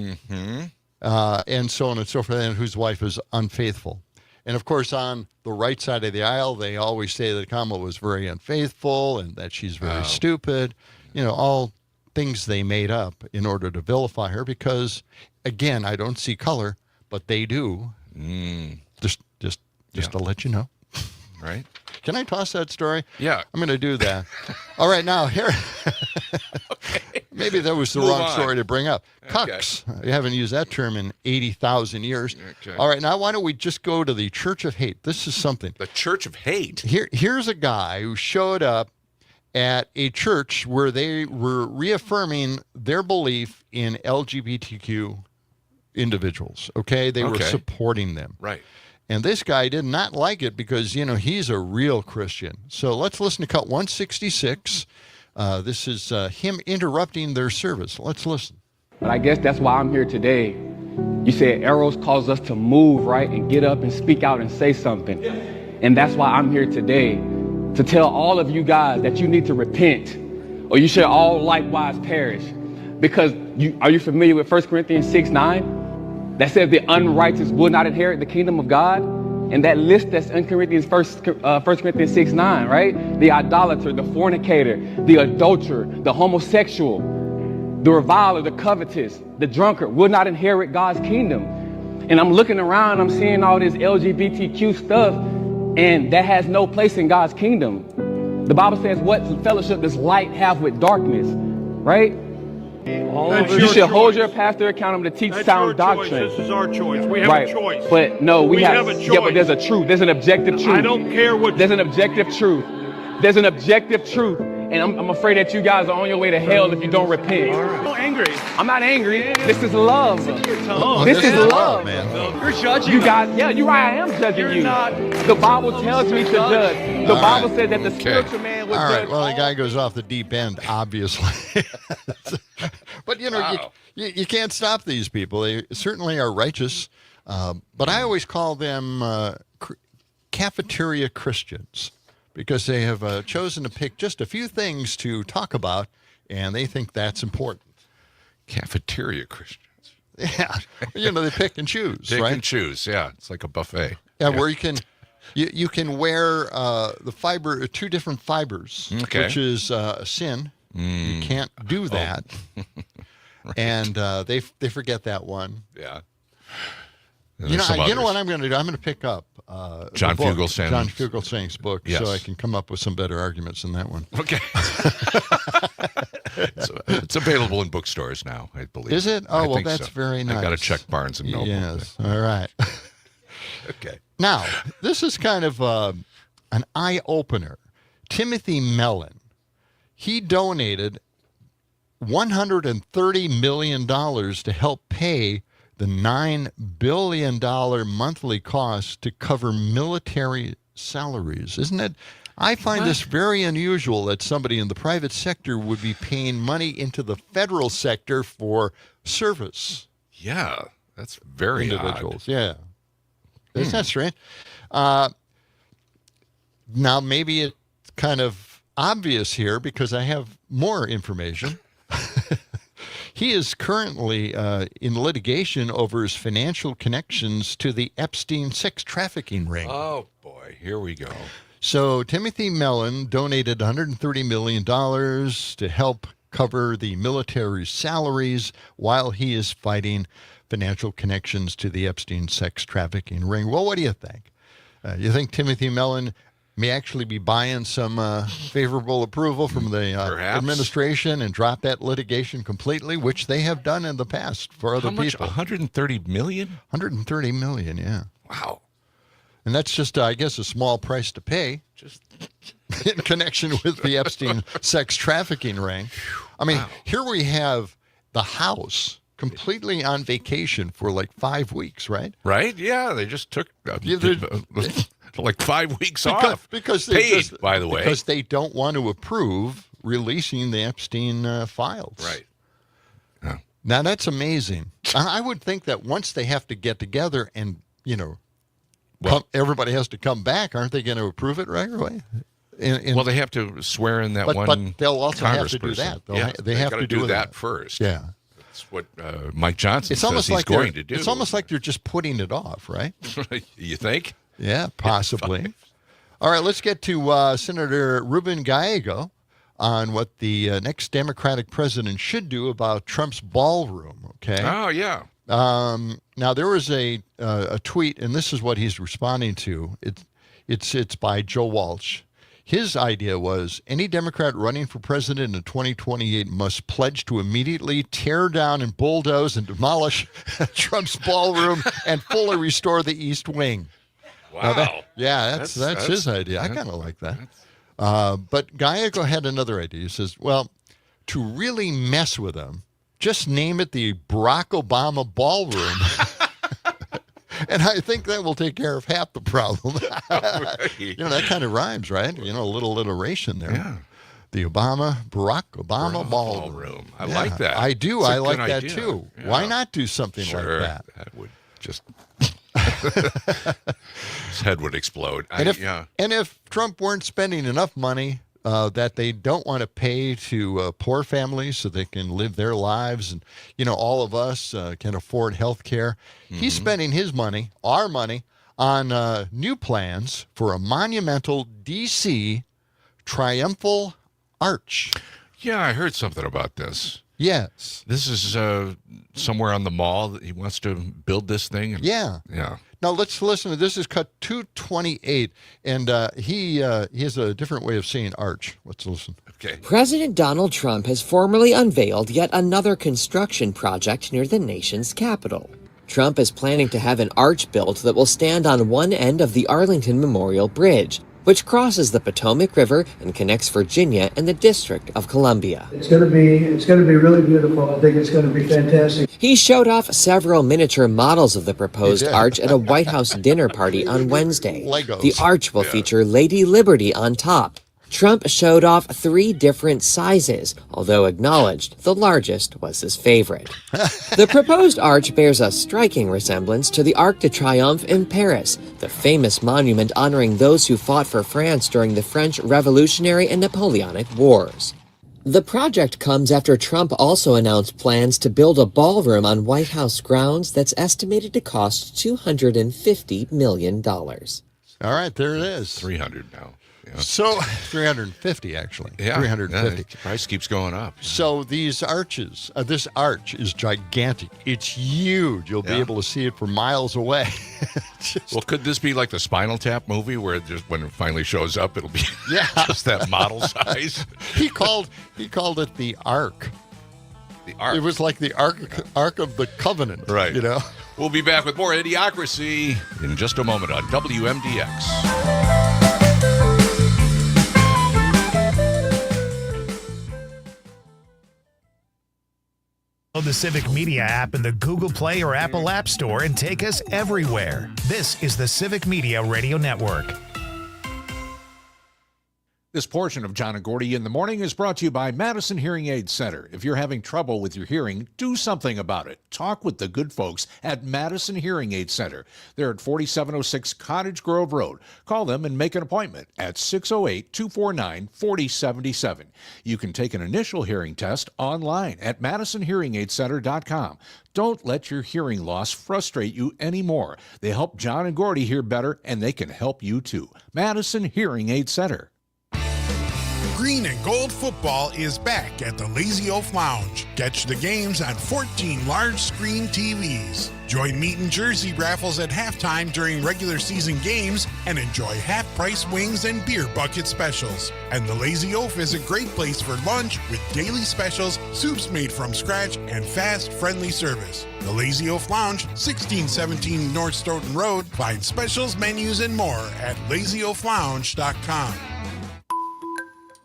and so on and so forth, and whose wife is unfaithful. And of course, on the right side of the aisle, they always say that Kamala was very unfaithful and that she's very stupid. All things they made up in order to vilify her because, again, I don't see color, but they do. Just to let you know. Right. Can I toss that story? Yeah. I'm going to do that. All right, now here. Okay. Maybe that was the wrong story to bring up. Cucks. You haven't used that term in 80,000 years. Okay. All right, now why don't we just go to the Church of Hate? This is something. The Church of Hate? Here's a guy who showed up at a church where they were reaffirming their belief in LGBTQ individuals, okay? They were supporting them. Right. And this guy did not like it because, he's a real Christian. So let's listen to cut 166. This is him interrupting their service. Let's listen. But I guess that's why I'm here today. You said arrows cause us to move, right? And get up and speak out and say something. And that's why I'm here today, to tell all of you guys that you need to repent, or you should all likewise perish. Because are you familiar with 1 Corinthians 6:9? That says the unrighteous will not inherit the kingdom of God. And that list that's in Corinthians 1 Corinthians 6:9, right? The idolater, the fornicator, the adulterer, the homosexual, the reviler, the covetous, the drunkard will not inherit God's kingdom. And I'm looking around, I'm seeing all this LGBTQ stuff, and that has no place in God's kingdom. The Bible says, what fellowship does light have with darkness, right? You should hold your pastor accountable to teach sound doctrine. This is our choice. We have a choice. But no, we have a choice. Yeah, but there's a truth. There's an objective truth. I don't care what. There's an objective truth. There's an objective truth. And I'm afraid that you guys are on your way to hell if you don't repent. I'm angry. I'm not angry. This is love. This is love, man. You're judging. You guys, yeah, you're right. I am judging you. The Bible tells me to judge. The Bible said that the spiritual man was all right. judged. Well, the guy goes off the deep end, obviously. But, you can't stop these people. They certainly are righteous. But I always call them cafeteria Christians because they have chosen to pick just a few things to talk about, and they think that's important. Cafeteria Christians. Yeah. They pick and choose, Pick right? and choose, yeah. It's like a buffet. Yeah, where you can wear the fiber, 2 different fibers, which is a sin. You can't do that. Right. And they forget that one. Yeah. You know what I'm going to do? I'm going to pick up John Fugelsang's book, yes. so I can come up with some better arguments than that one. Okay. It's available in bookstores now, I believe. Is it? Oh, well, that's very nice. I've got to check Barnes and Noble. Yes. All right. Okay. Now, this is kind of an eye-opener. Timothy Mellon, he donated $130 million to help pay the $9 billion monthly cost to cover military salaries. Isn't it? I find this very unusual that somebody in the private sector would be paying money into the federal sector for service. Yeah, that's very individuals. odd. Yeah. Isn't that strange? Now, maybe it's kind of obvious here because I have more information. He is currently in litigation over his financial connections to the Epstein sex trafficking ring. Oh, boy. Here we go. So Timothy Mellon donated $130 million to help cover the military's salaries while he is fighting financial connections to the Epstein sex trafficking ring. Well, what do you think? You think Timothy Mellon may actually be buying some favorable approval from the administration and drop that litigation completely, which they have done in the past for other people. 130 million? 130 million, yeah. Wow. And that's just, I guess, a small price to pay just in connection with the Epstein sex trafficking ring. I mean, here we have the House completely on vacation for like 5 weeks, right? Right? Yeah, they just took like 5 weeks off. Because by the way. Because they don't want to approve releasing the Epstein files. Right. Yeah. Now, that's amazing. I would think that once they have to get together and, everybody has to come back, aren't they going to approve it right away? Well, they have to swear in that but they'll also have to do that. They have to do that first. Yeah. That's what Mike Johnson says he's going to do. It's almost like they're just putting it off, right? You think? Yeah, possibly. All right, let's get to Senator Ruben Gallego on what the next Democratic president should do about Trump's ballroom, okay? Oh, yeah. Now, there was a tweet, and this is what he's responding to. It's by Joe Walsh. His idea was any Democrat running for president in 2028 must pledge to immediately tear down and bulldoze and demolish Trump's ballroom and fully restore the East Wing. Wow. That's his idea. I kind of like that. But Gallego had another idea. He says, well, to really mess with him, just name it the Barack Obama Ballroom. And I think that will take care of half the problem. That kind of rhymes, right? A little alliteration there. Yeah. The Barack Obama Ballroom. I like that. I do. It's I a like good that idea. too. Yeah. Why not do something like that? That would just... His head would explode. And if Trump weren't spending enough money that they don't want to pay to poor families so they can live their lives, and all of us can afford health care, he's spending his money, our money, on new plans for a monumental D.C. triumphal arch. Yeah, I heard something about this. Yes. This is somewhere on the mall that he wants to build this thing. Yeah. Yeah. Now, let's listen to this. Is cut 228, and he has a different way of saying arch. Let's listen. Okay. President Donald Trump has formally unveiled yet another construction project near the nation's capital. Trump is planning to have an arch built that will stand on one end of the Arlington Memorial Bridge, which crosses the Potomac River and connects Virginia and the District of Columbia. It's going to be really beautiful. I think it's going to be fantastic. He showed off several miniature models of the proposed arch at a White House dinner party on Wednesday. Legos. The arch will feature Lady Liberty on top. Trump showed off 3 different sizes, although acknowledged the largest was his favorite. The proposed arch bears a striking resemblance to the Arc de Triomphe in Paris, the famous monument honoring those who fought for France during the French Revolutionary and Napoleonic Wars. The project comes after Trump also announced plans to build a ballroom on White House grounds that's estimated to cost $250 million. All right, there it is. 300 now. Yeah. So 350 actually. Yeah, 350. The price keeps going up. So these arches, this arch is gigantic. It's huge. You'll be able to see it for miles away. Well, could this be like the Spinal Tap movie where just when it finally shows up, it'll be just that model size? He called it the Ark. The Ark. It was like the Ark of the Covenant. Right. We'll be back with more Idiocracy in just a moment on WMDX. Download the Civic Media app in the Google Play or Apple App Store and take us everywhere. This is the Civic Media Radio Network. This portion of John and Gordy in the Morning is brought to you by Madison Hearing Aid Center. If you're having trouble with your hearing, do something about it. Talk with the good folks at Madison Hearing Aid Center. They're at 4706 Cottage Grove Road. Call them and make an appointment at 608-249-4077. You can take an initial hearing test online at MadisonHearingAidCenter.com. Don't let your hearing loss frustrate you anymore. They help John and Gordy hear better, and they can help you too. Madison Hearing Aid Center. Green and Gold football is back at the Lazy Oaf Lounge. Catch the games on 14 large screen TVs. Join Meat and Jersey raffles at halftime during regular season games and enjoy half-price wings and beer bucket specials. And the Lazy Oaf is a great place for lunch with daily specials, soups made from scratch, and fast, friendly service. The Lazy Oaf Lounge, 1617 North Stoughton Road. Find specials, menus, and more at lazyoaflounge.com.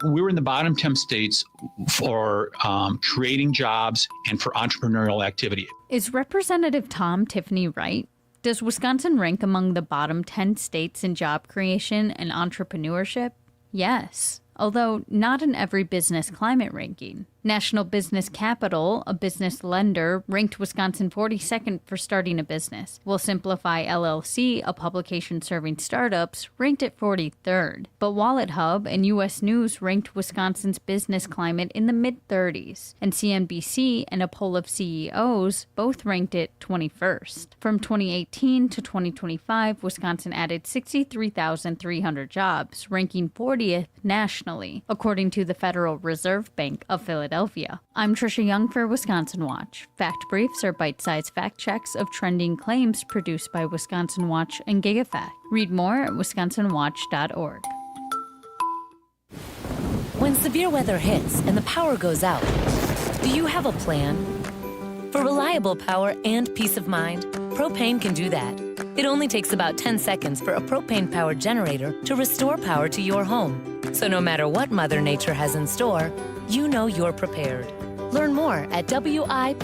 We were in the bottom 10 states for creating jobs and for entrepreneurial activity. Is Representative Tom Tiffany right? Does Wisconsin rank among the bottom 10 states in job creation and entrepreneurship? Yes, although not in every business climate ranking. National Business Capital, a business lender, ranked Wisconsin 42nd for starting a business, while Simplify LLC, a publication serving startups, ranked it 43rd. But Wallet Hub and U.S. News ranked Wisconsin's business climate in the mid-30s, and CNBC and a poll of CEOs both ranked it 21st. From 2018 to 2025, Wisconsin added 63,300 jobs, ranking 40th nationally, according to the Federal Reserve Bank of Philadelphia. I'm Trisha Young for Wisconsin Watch. Fact briefs are bite-sized fact checks of trending claims produced by Wisconsin Watch and GigaFact. Read more at wisconsinwatch.org. When severe weather hits and the power goes out, do you have a plan? For reliable power and peace of mind, propane can do that. It only takes about 10 seconds for a propane-powered generator to restore power to your home. So no matter what Mother Nature has in store, you know you're prepared. Learn more at WIPGA.org.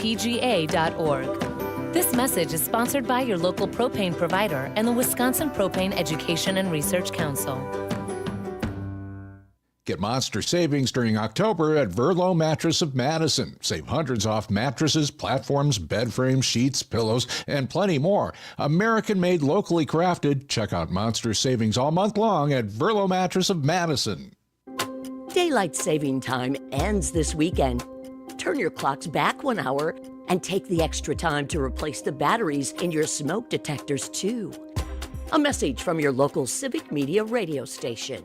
This message is sponsored by your local propane provider and the Wisconsin Propane Education and Research Council. Get monster savings during October at Verlo Mattress of Madison. Save hundreds off mattresses, platforms, bed frames, sheets, pillows, and plenty more. American-made, locally crafted. Check out monster savings all month long at Verlo Mattress of Madison. Daylight saving time ends this weekend. Turn your clocks back 1 hour and take the extra time to replace the batteries in your smoke detectors, too. A message from your local Civic Media radio station.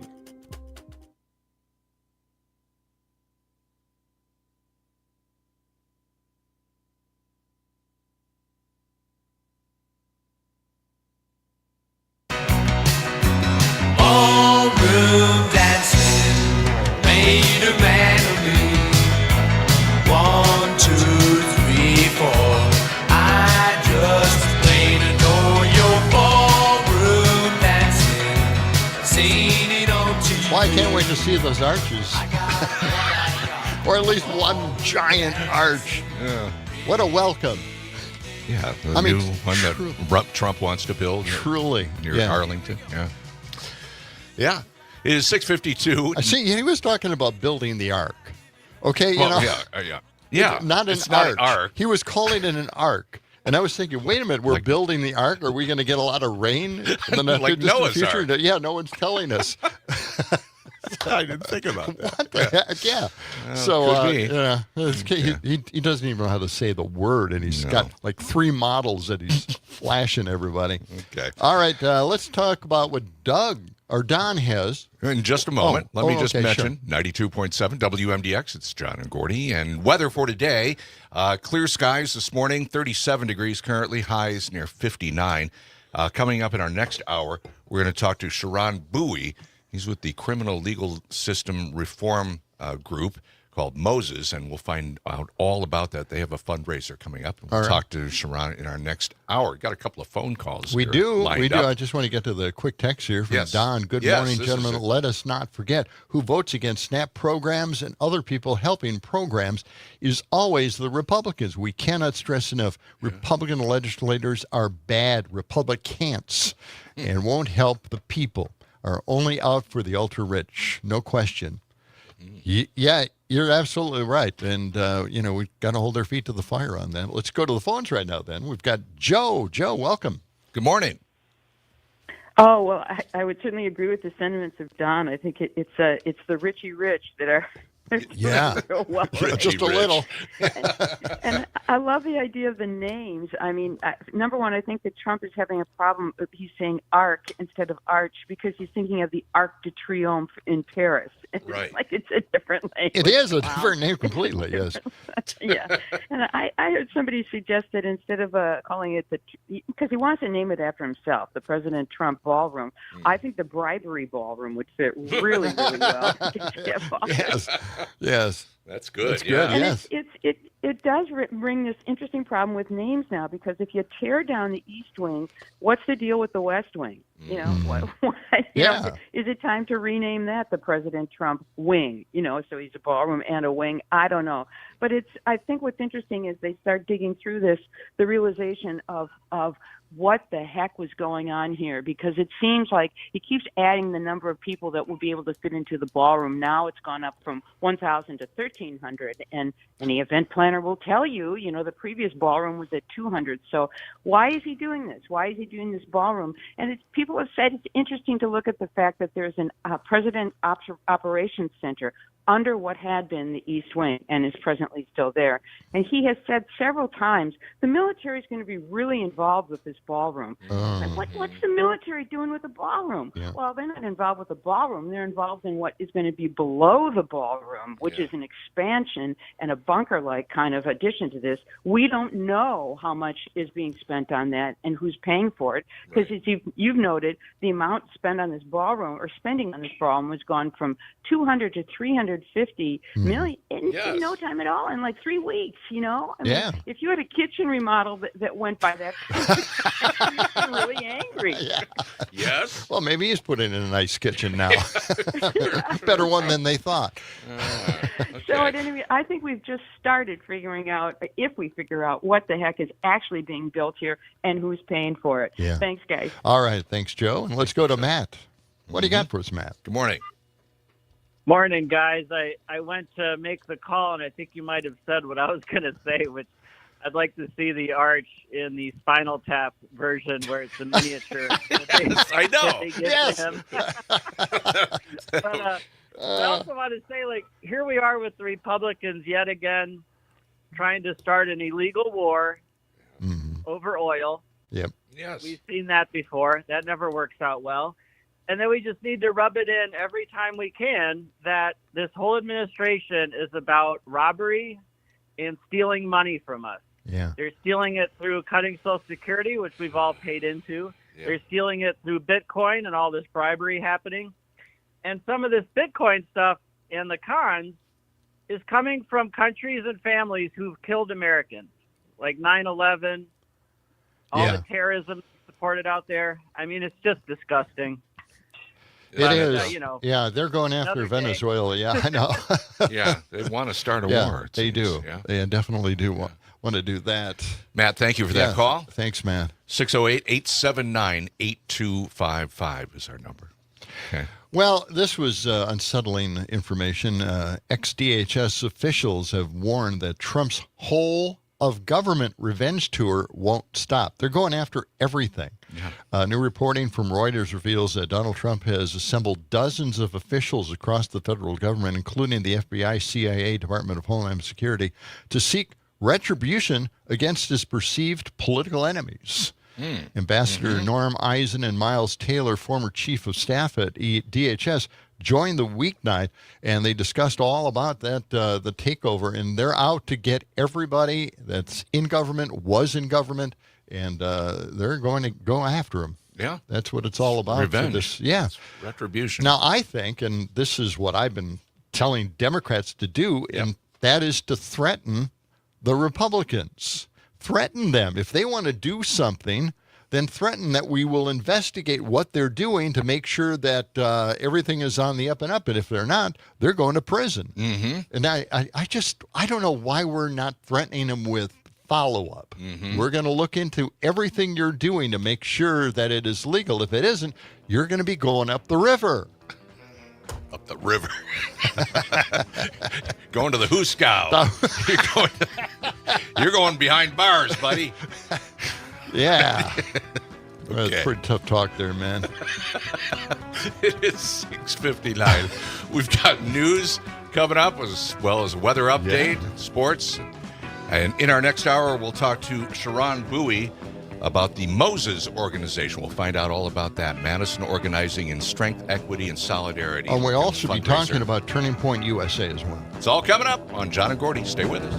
Ballroom dancing made a man of me. 1, 2, 3, 4. I just plain adore your ballroom dancing. Seen it on TV. Well, I can't wait to see those arches. Or at least one giant arch. Yeah. What a welcome. Yeah, the new one that Trump wants to build. Truly. Near Arlington. Yeah. Yeah. It is 6:52. I see. He was talking about building the ark. Okay, Well, you know. Yeah. Not an It's not an ark. He was calling it an ark. And I was thinking, wait a minute, we're building the ark? Are we going to get a lot of rain in the Like distant Noah's future? Ark. Yeah, no one's telling us. I didn't think about that. What the heck? Yeah. He doesn't even know how to say the word, and he's got like 3 models that he's flashing everybody. Okay. All right, let's talk about what Don has. In just a moment, let me just mention sure. 92.7 WMDX. It's John and Gordy. And weather for today, clear skies this morning, 37 degrees currently, highs near 59. Coming up in our next hour, we're going to talk to Sharon Bowie. He's with the Criminal Legal System Reform Group called Moses, and we'll find out all about that. They have a fundraiser coming up, and we'll talk to Sharon in our next hour. Got a couple of phone calls. We do. Up. I just want to get to the quick text here from Don. Good morning, gentlemen. Let us not forget who votes against SNAP programs and other people helping programs is always the Republicans. We cannot stress enough. Republican legislators are bad Republicans and won't help the people. Are only out for the ultra-rich. No question. Yeah, you're absolutely right. And, we've got to hold our feet to the fire on that. Let's go to the phones right now, then. We've got Joe. Joe, welcome. Good morning. Oh, well, I would certainly agree with the sentiments of Don. I think it's the Richie Rich that are Yeah. Real well. Just a little. And I love the idea of the names. I mean, number one, I think that Trump is having a problem. He's saying Arc instead of Arch because he's thinking of the Arc de Triomphe in Paris. Right. Like it's a different name. It is a different name completely, yes. Yeah. And I heard somebody suggest that instead of calling it because he wants to name it after himself, the President Trump Ballroom, I think the Bribery Ballroom would fit really, really well. Yes. That's good. That's good, yes. It does bring this interesting problem with names now, because if you tear down the East Wing, what's the deal with the West Wing? You know, is it time to rename that the President Trump Wing? You know, so he's a ballroom and a wing. I don't know. But I think what's interesting is they start digging through this, the realization of what the heck was going on here, because it seems like he keeps adding the number of people that will be able to fit into the ballroom. Now it's gone up from 1,000 to 1,300, and any event planner will tell you, you know, the previous ballroom was at 200. So why is he doing this? Why is he doing this ballroom? And people have said it's interesting to look at the fact that there's a President Operations Center under what had been the East Wing and is presently still there. And he has said several times the military is going to be really involved with this ballroom. Like, what's the military doing with the ballroom? Yeah. Well, they're not involved with the ballroom. They're involved in what is going to be below the ballroom, which is an expansion and a bunker-like kind of addition to this. We don't know how much is being spent on that and who's paying for it, because as you've noted, the amount spent on this ballroom or spending on this ballroom has gone from 200 to 350 million in no time at all, in like 3 weeks, you know? I mean, if you had a kitchen remodel that went by that, you'd be really angry. Yes. Well, maybe he's putting in a nice kitchen now. Better one than they thought. So at any rate, I think we've just started figuring out, if we figure out what the heck is actually being built here and who's paying for it. Yeah. Thanks, guys. All right. Thanks, Joe. And let's go to Matt. What do you got for us, Matt? Good morning. Morning, guys. I went to make the call, and I think you might have said what I was going to say, which I'd like to see the arch in the Spinal Tap version where it's a miniature. Yes, I know. Yes. But I also want to say, like, here we are with the Republicans yet again trying to start an illegal war over oil. Yep. Yes. We've seen that before. That never works out well. And then we just need to rub it in every time we can that this whole administration is about robbery and stealing money from us. Yeah. They're stealing it through cutting Social Security, which we've all paid into. Yeah. They're stealing it through Bitcoin and all this bribery happening. And some of this Bitcoin stuff and the cons is coming from countries and families who've killed Americans, like 9/11, all the terrorism supported out there. I mean, it's just disgusting. It is. Yeah, they're going after Venezuela. Yeah, I know. Yeah, they want to start a war. They do. Yeah. They definitely do want to do that. Matt, thank you for that call. Thanks, Matt. 608-879-8255 is our number. Okay. Well, this was unsettling information. Ex-DHS officials have warned that Trump's whole of government revenge tour won't stop. They're going after everything. Yeah. New reporting from Reuters reveals that Donald Trump has assembled dozens of officials across the federal government, including the FBI, CIA, Department of Homeland Security, to seek retribution against his perceived political enemies. Ambassador Norm Eisen and Miles Taylor, former chief of staff at DHS, joined the weeknight, and they discussed all about that, the takeover, and they're out to get everybody that's in government, was in government, and they're going to go after him. Yeah. That's what it's all about. Revenge. Yeah. It's retribution. Now, I think, and this is what I've been telling Democrats to do, and that is to threaten the Republicans. Threaten them. If they want to do something, then threaten that we will investigate what they're doing to make sure that everything is on the up and up. And if they're not, they're going to prison. And I don't know why we're not threatening them with follow-up. We're going to look into everything you're doing to make sure that it is legal. If it isn't, you're going to be going up the river. Up the river. Going to the Hooskow. You're going behind bars, buddy. Yeah. Okay. Well, it's pretty tough talk there, man. It is 6:59. We've got news coming up, as well as weather update, sports. And in our next hour, we'll talk to Sharon Bowie about the Moses organization. We'll find out all about that. Madison organizing in strength, equity, and solidarity. And we also be talking about Turning Point USA as well. It's all coming up on John and Gordy. Stay with us.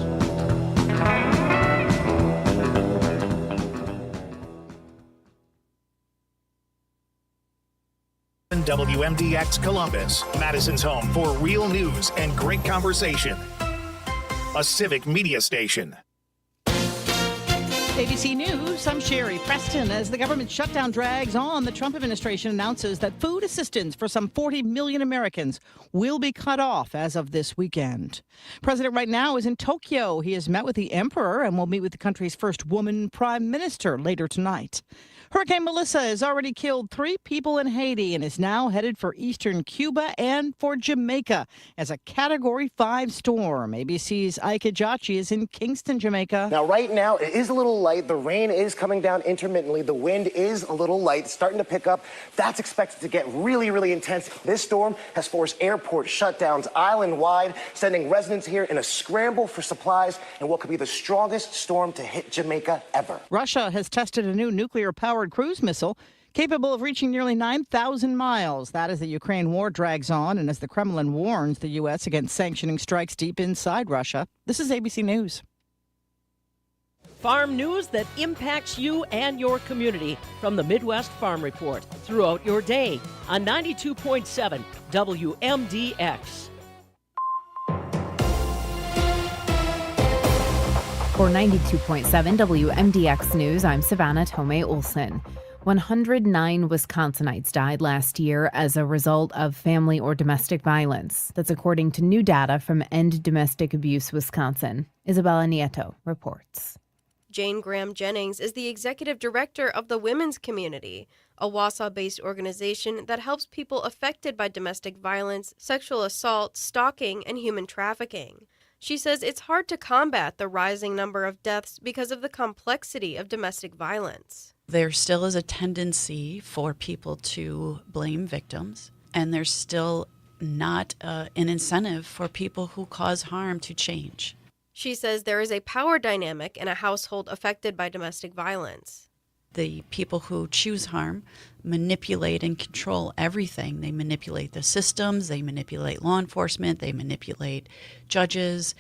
WMDX Columbus, Madison's home for real news and great conversation. A civic media station. ABC News, I'm Sherry Preston. As the government shutdown drags on, the Trump administration announces that food assistance for some 40 million Americans will be cut off as of this weekend. President right now is in Tokyo. He has met with the emperor and will meet with the country's first woman prime minister later tonight. Hurricane Melissa has already killed 3 people in Haiti and is now headed for eastern Cuba and for Jamaica as a Category 5 storm. ABC's Ike Ejachi is in Kingston, Jamaica. Now, right now, it is a little light. The rain is coming down intermittently. The wind is a little light, starting to pick up. That's expected to get really, really intense. This storm has forced airport shutdowns island-wide, sending residents here in a scramble for supplies and what could be the strongest storm to hit Jamaica ever. Russia has tested a new nuclear-powered cruise missile capable of reaching nearly 9,000 miles. That as the Ukraine war drags on and as the Kremlin warns the U.S. against sanctioning strikes deep inside Russia. This is ABC News. Farm news that impacts you and your community from the Midwest Farm Report throughout your day on 92.7 WMDX. For 92.7 WMDX News, I'm Savannah Tomei Olson. 109 Wisconsinites died last year as a result of family or domestic violence. That's according to new data from End Domestic Abuse Wisconsin. Isabella Nieto reports. Jane Graham Jennings is the executive director of the Women's Community, a Wausau-based organization that helps people affected by domestic violence, sexual assault, stalking, and human trafficking. She says it's hard to combat the rising number of deaths because of the complexity of domestic violence. There still is a tendency for people to blame victims, and there's still not an incentive for people who cause harm to change. She says there is a power dynamic in a household affected by domestic violence. The people who choose harm manipulate and control everything. They manipulate the systems, they manipulate law enforcement, they manipulate judges,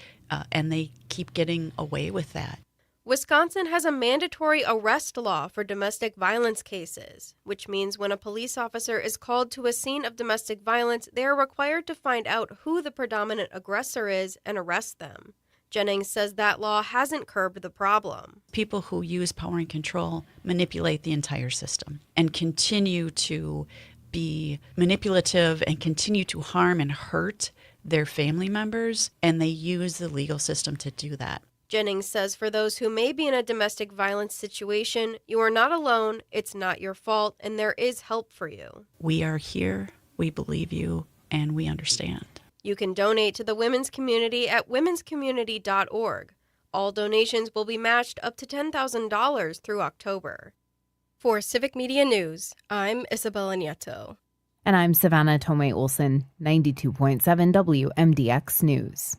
and they keep getting away with that. Wisconsin has a mandatory arrest law for domestic violence cases, which means when a police officer is called to a scene of domestic violence, they are required to find out who the predominant aggressor is and arrest them. Jennings says that law hasn't curbed the problem. People who use power and control manipulate the entire system and continue to be manipulative and continue to harm and hurt their family members, and they use the legal system to do that. Jennings says for those who may be in a domestic violence situation, you are not alone, it's not your fault, and there is help for you. We are here, we believe you, and we understand. You can donate to the Women's Community at womenscommunity.org. All donations will be matched up to $10,000 through October. For Civic Media News, I'm Isabella Nieto. And I'm Savannah Tomei Olson, 92.7 WMDX News.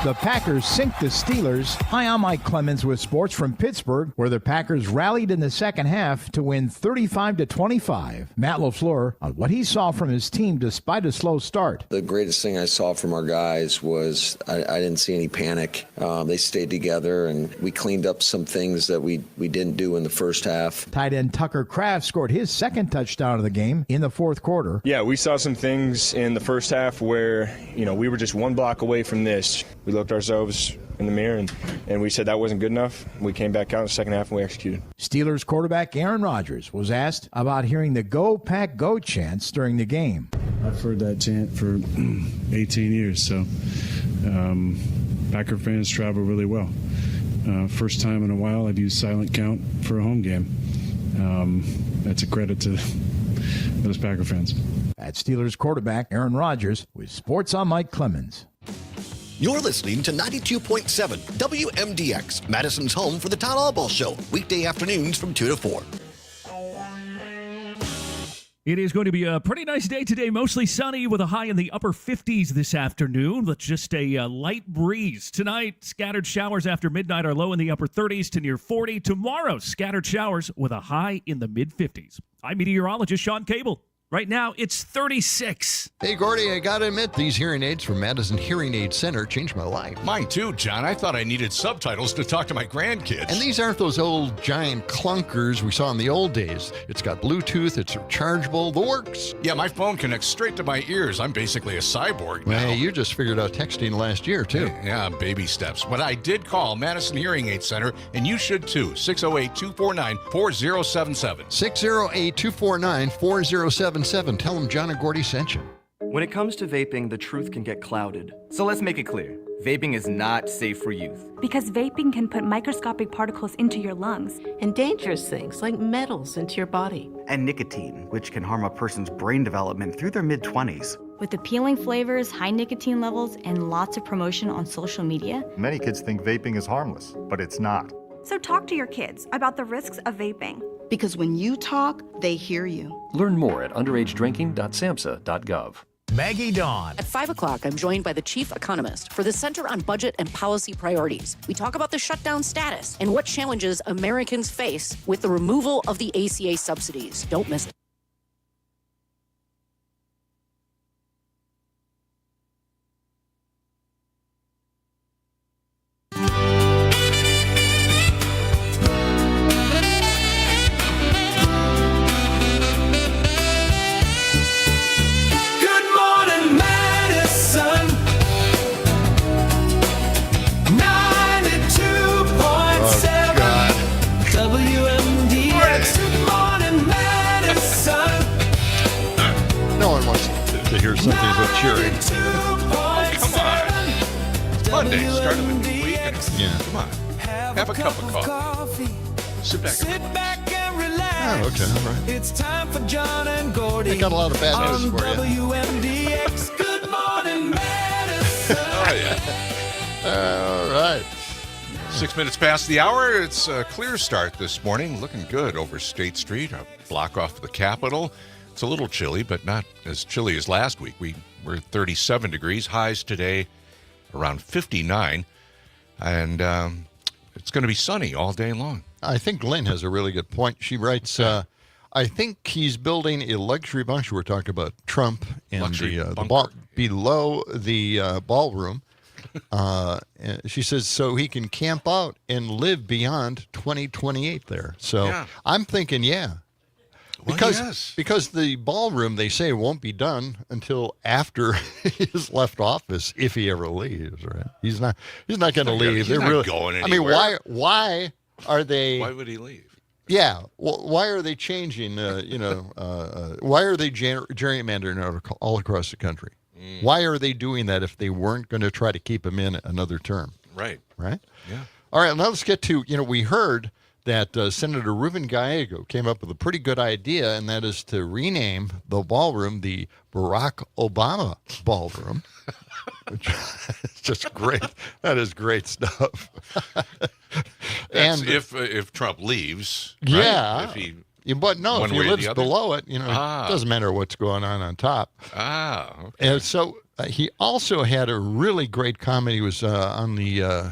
The Packers sink the Steelers. Hi, I'm Mike Clemens with sports from Pittsburgh, where the Packers rallied in the second half to win 35-25. Matt LaFleur on what he saw from his team despite a slow start. The greatest thing I saw from our guys was I didn't see any panic. They stayed together, and we cleaned up some things that we didn't do in the first half. Tight end Tucker Kraft scored his second touchdown of the game in the fourth quarter. Yeah, we saw some things in the first half where, we were just one block away from this. We looked ourselves in the mirror and we said that wasn't good enough. We came back out in the second half and we executed. Steelers quarterback Aaron Rodgers was asked about hearing the Go Pack Go chants during the game. I've heard that chant for 18 years, so Packer fans travel really well. First time in a while I've used silent count for a home game. That's a credit to those Packer fans. At Steelers quarterback Aaron Rodgers with Sports on Mike Clemens. You're listening to 92.7 WMDX, Madison's home for the Town Hall Ball Show, weekday afternoons from 2 to 4. It is going to be a pretty nice day today, mostly sunny with a high in the upper 50s this afternoon with just a light breeze. Tonight, scattered showers after midnight are low in the upper 30s to near 40. Tomorrow, scattered showers with a high in the mid-50s. I'm meteorologist Sean Cable. Right now, it's 36. Hey, Gordy, I got to admit, these hearing aids from Madison Hearing Aid Center changed my life. Mine too, John. I thought I needed subtitles to talk to my grandkids. And these aren't those old giant clunkers we saw in the old days. It's got Bluetooth, it's rechargeable, the works. Yeah, my phone connects straight to my ears. I'm basically a cyborg now. Hey, you just figured out texting last year, too. Yeah, baby steps. But I did call Madison Hearing Aid Center, and you should too. 608-249-4077. 608-249-4077. Tell them John and Gordy sent you. When it comes to vaping, the truth can get clouded. So let's make it clear. Vaping is not safe for youth. Because vaping can put microscopic particles into your lungs. And dangerous things like metals into your body. And nicotine, which can harm a person's brain development through their mid-20s. With appealing flavors, high nicotine levels, and lots of promotion on social media. Many kids think vaping is harmless, but it's not. So talk to your kids about the risks of vaping. Because when you talk, they hear you. Learn more at underagedrinking.samhsa.gov. Maggie Dawn. At 5 o'clock, I'm joined by the chief economist for the Center on Budget and Policy Priorities. We talk about the shutdown status and what challenges Americans face with the removal of the ACA subsidies. Don't miss it. Something so cheery. Oh, come on. It's Monday, start of a new week. Yeah. Come on. Have a cup of coffee. Sit back and relax. Oh, okay. All right. It's time for John and Gordy. I got a lot of bad news for you. WMDX. Good morning, Madison. Oh, yeah. All right. 6 minutes past the hour. It's a clear start this morning. Looking good over State Street, a block off the Capitol. It's a little chilly, but not as chilly as last week. We were 37 degrees. Highs today around 59. And it's going to be sunny all day long. I think Lynn has a really good point. She writes, I think he's building a luxury bunker. We're talking about Trump and the below the ballroom. She says, so he can camp out and live beyond 2028 there. So yeah. I'm thinking, yeah. Because the ballroom, they say, won't be done until after he's left office, if he ever leaves. Right? He's not going to leave. He's not going anywhere. I mean, why are they? Why would he leave? Yeah. Well, why are they changing? Why are they gerrymandering all across the country? Why are they doing that if they weren't going to try to keep him in another term? Right. Right. Yeah. All right. Now let's get to we heard that Senator Ruben Gallego came up with a pretty good idea, and that is to rename the ballroom the Barack Obama Ballroom, which is just great. That is great stuff. And if Trump leaves, right? Yeah. But no, if he lives below it, it doesn't matter what's going on top. Okay. And so he also had a really great comment. He was on the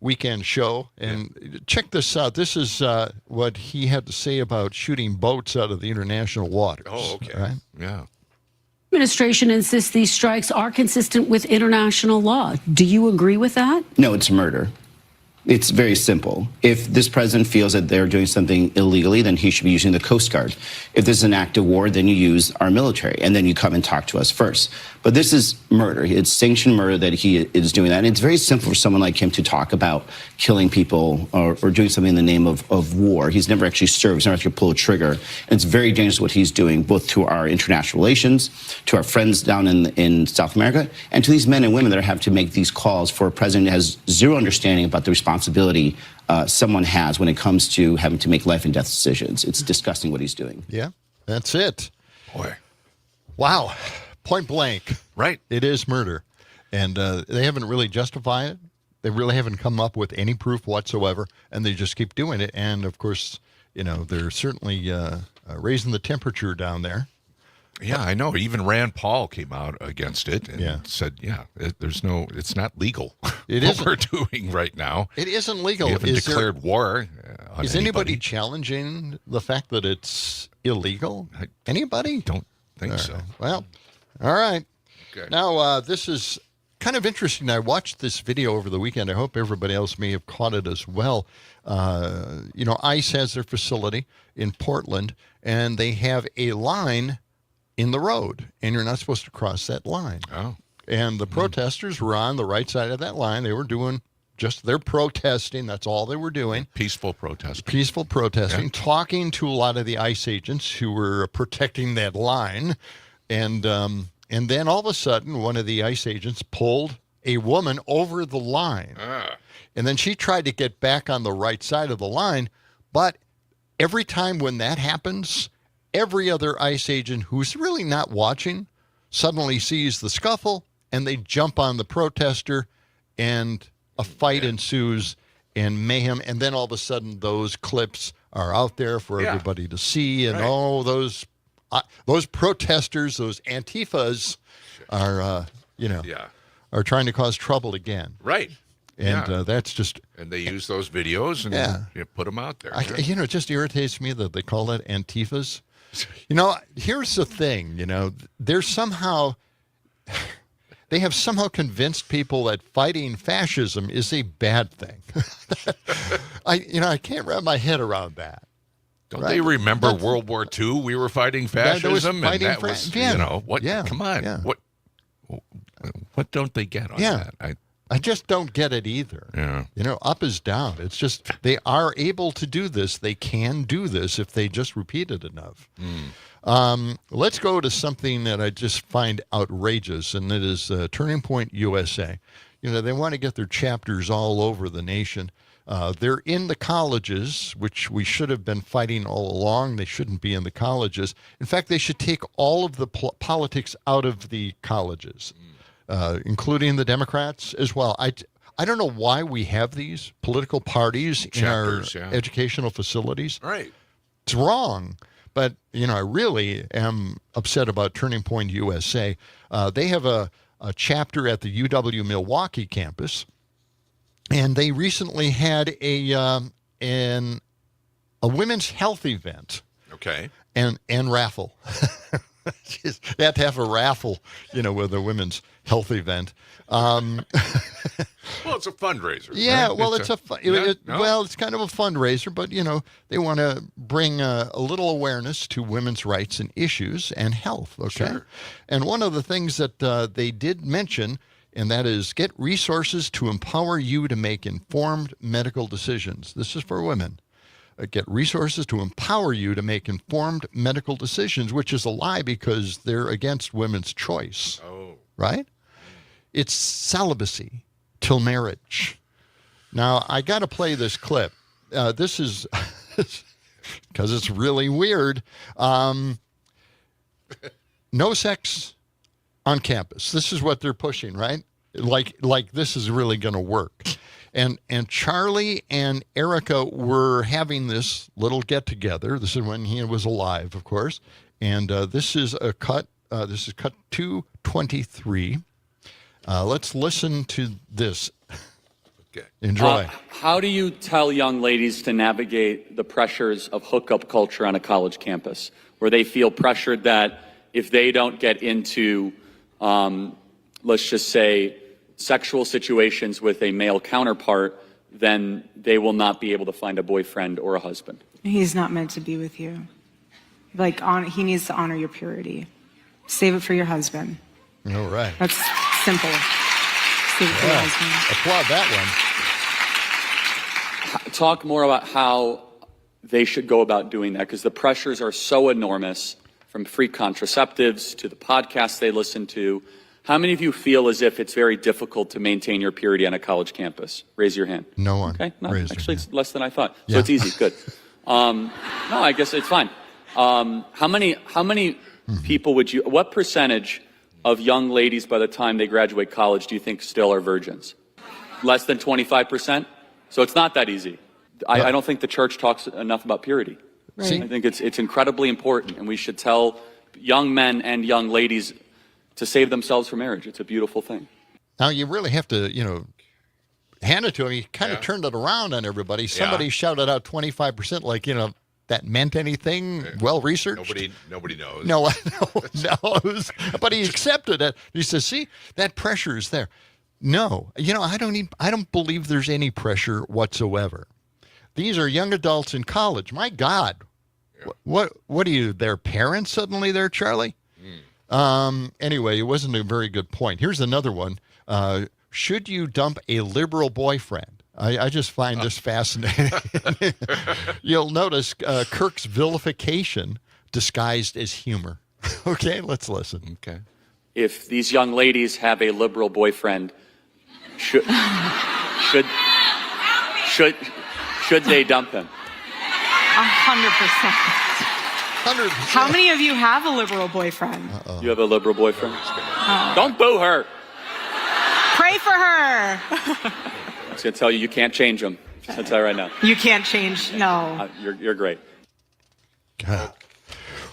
weekend show, and check this out. This is what he had to say about shooting boats out of the international waters. Oh, okay. Right? Yeah. Administration insists these strikes are consistent with international law. Do you agree with that? No, it's murder. It's very simple. If this president feels that they're doing something illegally, then he should be using the Coast Guard. If this is an act of war, then you use our military, and then you come and talk to us first. But this is murder. It's sanctioned murder that he is doing that. And it's very simple for someone like him to talk about killing people or doing something in the name of war. He's never actually served. He's never actually pulled a trigger. And it's very dangerous what he's doing, both to our international relations, to our friends down in South America, and to these men and women that have to make these calls for a president who has zero understanding about the responsibility someone has when it comes to having to make life and death decisions. It's disgusting what he's doing. Yeah, that's it. Boy. Wow. Point blank. Right. It is murder. And they haven't really justified it. They really haven't come up with any proof whatsoever, and they just keep doing it. And, of course, they're certainly raising the temperature down there. Yeah, I know. Even Rand Paul came out against it and said, it's not legal. It what isn't. we're doing right now. It isn't legal. We haven't declared war on Is anybody challenging the fact that it's illegal? Anybody? Don't think so. Well, all right. Okay. Now, this is kind of interesting. I watched this video over the weekend. I hope everybody else may have caught it as well. ICE has their facility in Portland, and they have a line in the road, and you're not supposed to cross that line. Oh. And the protesters were on the right side of that line. They were doing they're protesting. That's all they were doing. Peaceful protesting. Peaceful protesting, talking to a lot of the ICE agents who were protecting that line. And then all of a sudden, one of the ICE agents pulled a woman over the line. And then she tried to get back on the right side of the line. But every time when that happens, every other ICE agent who's really not watching suddenly sees the scuffle, and they jump on the protester, and a fight ensues and mayhem. And then all of a sudden, those clips are out there for everybody to see. And those protesters, those Antifas, are are trying to cause trouble again. Right. And that's just... And they use those videos and put them out there. It just irritates me that they call that Antifas. Here's the thing, there's somehow... They have somehow convinced people that fighting fascism is a bad thing. I can't wrap my head around that. Don't they remember World War II? We were fighting fascism, that was what? Yeah. Come on, Yeah. What don't they get on that? I just don't get it either. Yeah. Up is down. It's just they are able to do this. They can do this if they just repeat it enough. Let's go to something that I just find outrageous, and it is Turning Point USA. They want to get their chapters all over the nation. They're in the colleges, which we should have been fighting all along. They shouldn't be in the colleges. In fact, they should take all of the politics out of the colleges, including the Democrats as well. I don't know why we have these political parties Chapters, in our educational facilities. Right. It's wrong. But, I really am upset about Turning Point USA. They have a chapter at the UW Milwaukee campus, and they recently had a women's health event. Okay. And raffle. They have to have a raffle, with a women's health event. Well, it's a fundraiser. Yeah, right? well, it's kind of a fundraiser, but, they want to bring a little awareness to women's rights and issues and health, okay? Sure. And one of the things that they did mention, and that is get resources to empower you to make informed medical decisions. This is for women. Get resources to empower you to make informed medical decisions, which is a lie because they're against women's choice. Oh. Right? It's celibacy till marriage. Now, I got to play this clip. This is because it's really weird. No sex on campus. This is what they're pushing, right? Like this is really going to work. And Charlie and Erica were having this little get-together. This is when he was alive, of course. And this is a cut. This is cut 223. Let's listen to this. Okay. Enjoy. How do you tell young ladies to navigate the pressures of hookup culture on a college campus, where they feel pressured that if they don't get into, let's just say, sexual situations with a male counterpart, then they will not be able to find a boyfriend or a husband? He's not meant to be with you. He needs to honor your purity. Save it for your husband. All right. That's simple. Save it for your husband. Applaud that one. Talk more about how they should go about doing that, because the pressures are so enormous, from free contraceptives to the podcasts they listen to. How many of you feel as if it's very difficult to maintain your purity on a college campus? Raise your hand. No one. Okay, no, raised actually, their it's less than I thought. So Yeah. it's easy. Good. No, I guess it's fine. How many people would you? What percentage of young ladies by the time they graduate college do you think still are virgins? Less than 25%. So it's not that easy. I don't think the church talks enough about purity. I think it's incredibly important, and we should tell young men and young ladies to save themselves for marriage. It's a beautiful thing. Now, you really have to, hand it to him. He kind of turned it around on everybody. Somebody shouted out 25%, like, that meant anything? Well researched? Nobody knows. No one knows. But he accepted it. He says, see, that pressure is there. No, I don't believe there's any pressure whatsoever. These are young adults in college. My God. Yeah. What are you, their parents suddenly there, Charlie? Anyway, it wasn't a very good point. Here's another one. Should you dump a liberal boyfriend? I just find this fascinating. You'll notice Kirk's vilification disguised as humor. Okay, let's listen. Okay. If these young ladies have a liberal boyfriend, should they dump him? 100%. How many of you have a liberal boyfriend? You have a liberal boyfriend? Don't boo her. Pray for her. I was going to tell you, you can't change them. Just going to tell you right now. You can't change, no. You're great. God.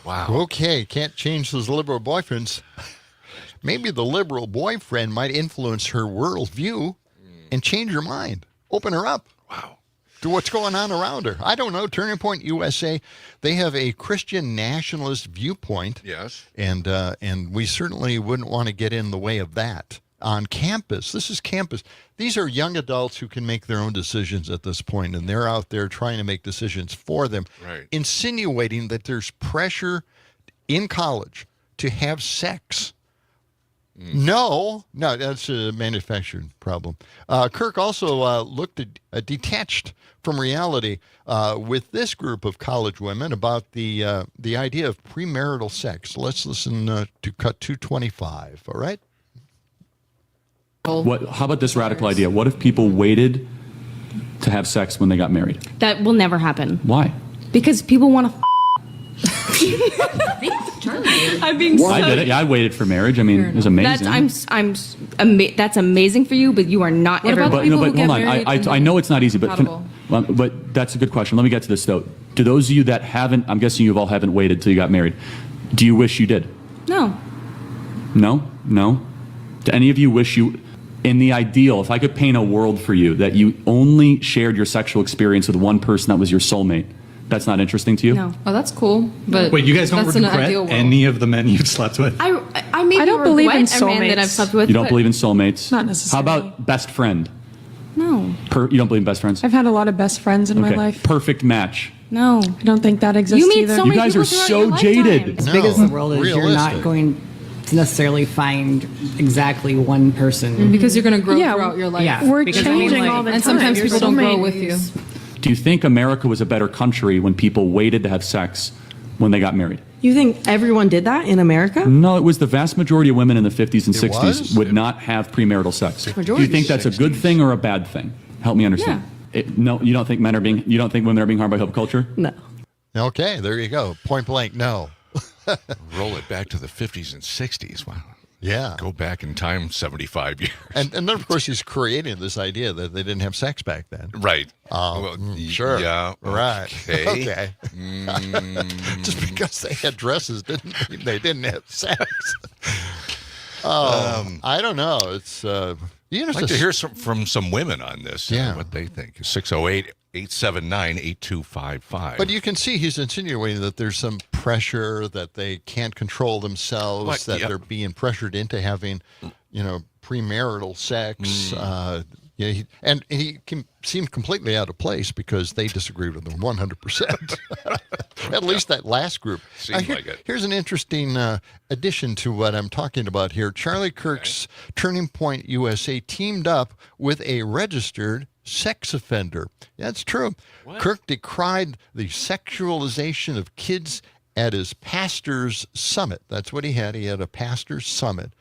Wow. Okay, can't change those liberal boyfriends. Maybe the liberal boyfriend might influence her worldview and change her mind. Open her up. Wow. To what's going on around her. I don't know. Turning Point USA, they have a Christian nationalist viewpoint. Yes. And we certainly wouldn't want to get in the way of that. On campus, this is campus. These are young adults who can make their own decisions at this point, and they're out there trying to make decisions for them, insinuating that there's pressure in college to have sex. No, that's a manufactured problem. Kirk also looked detached from reality with this group of college women about the idea of premarital sex. Let's listen to cut 225, all right? How about this radical idea? What if people waited to have sex when they got married? That will never happen. Why? Because people want to I'm being so... I did it. Yeah, I waited for marriage. I mean, it was amazing. That's amazing for you, but you are not ever... But hold on. I know it's not easy, but that's a good question. Let me get to this, though. Do those of you that haven't, I'm guessing you all haven't waited till you got married, do you wish you did? No. No? Do any of you wish you... In the ideal, if I could paint a world for you that you only shared your sexual experience with one person that was your soulmate, that's not interesting to you? No. Oh, that's cool. But wait, you guys don't regret any of the men you've slept with? I don't believe in soulmates. A man that I've slept with. You don't believe in soulmates? Not necessarily. How about best friend? No. You don't believe in best friends? I've had a lot of best friends in my life. Perfect match? No. I don't think that exists either. You guys are so jaded. As big as the world is, you're not going to necessarily find exactly one person. Because you're going to grow throughout your life. Yeah. We're changing all the time. And sometimes people don't grow with you. Do you think America was a better country when people waited to have sex when they got married? You think everyone did that in America? No, it was the vast majority of women in the 50s and 60s would not have premarital sex. Do you think that's a good thing or a bad thing? Help me understand. No, you don't think women are being harmed by hookup culture? No. Okay, there you go. Point blank, no. Roll it back to the 50s and 60s. Wow. Yeah. Go back in time 75 years. And then, of course, he's creating this idea that they didn't have sex back then. Right. Sure. Yeah. Right. Okay. Just because they had dresses didn't mean they didn't have sex. I don't know. It's I'd like to hear from some women on this. What they think. 608-879-8255. But you can see he's insinuating that there's some pressure, that they can't control themselves, that they're being pressured into having, premarital sex. And he seemed completely out of place because they disagreed with him 100%. At least that last group. Seems like it. Here's an interesting addition to what I'm talking about here. Charlie Kirk's Turning Point USA teamed up with a registered sex offender. That's true. What? Kirk decried the sexualization of kids at his pastor's summit. That's what he had. He had a pastor's summit.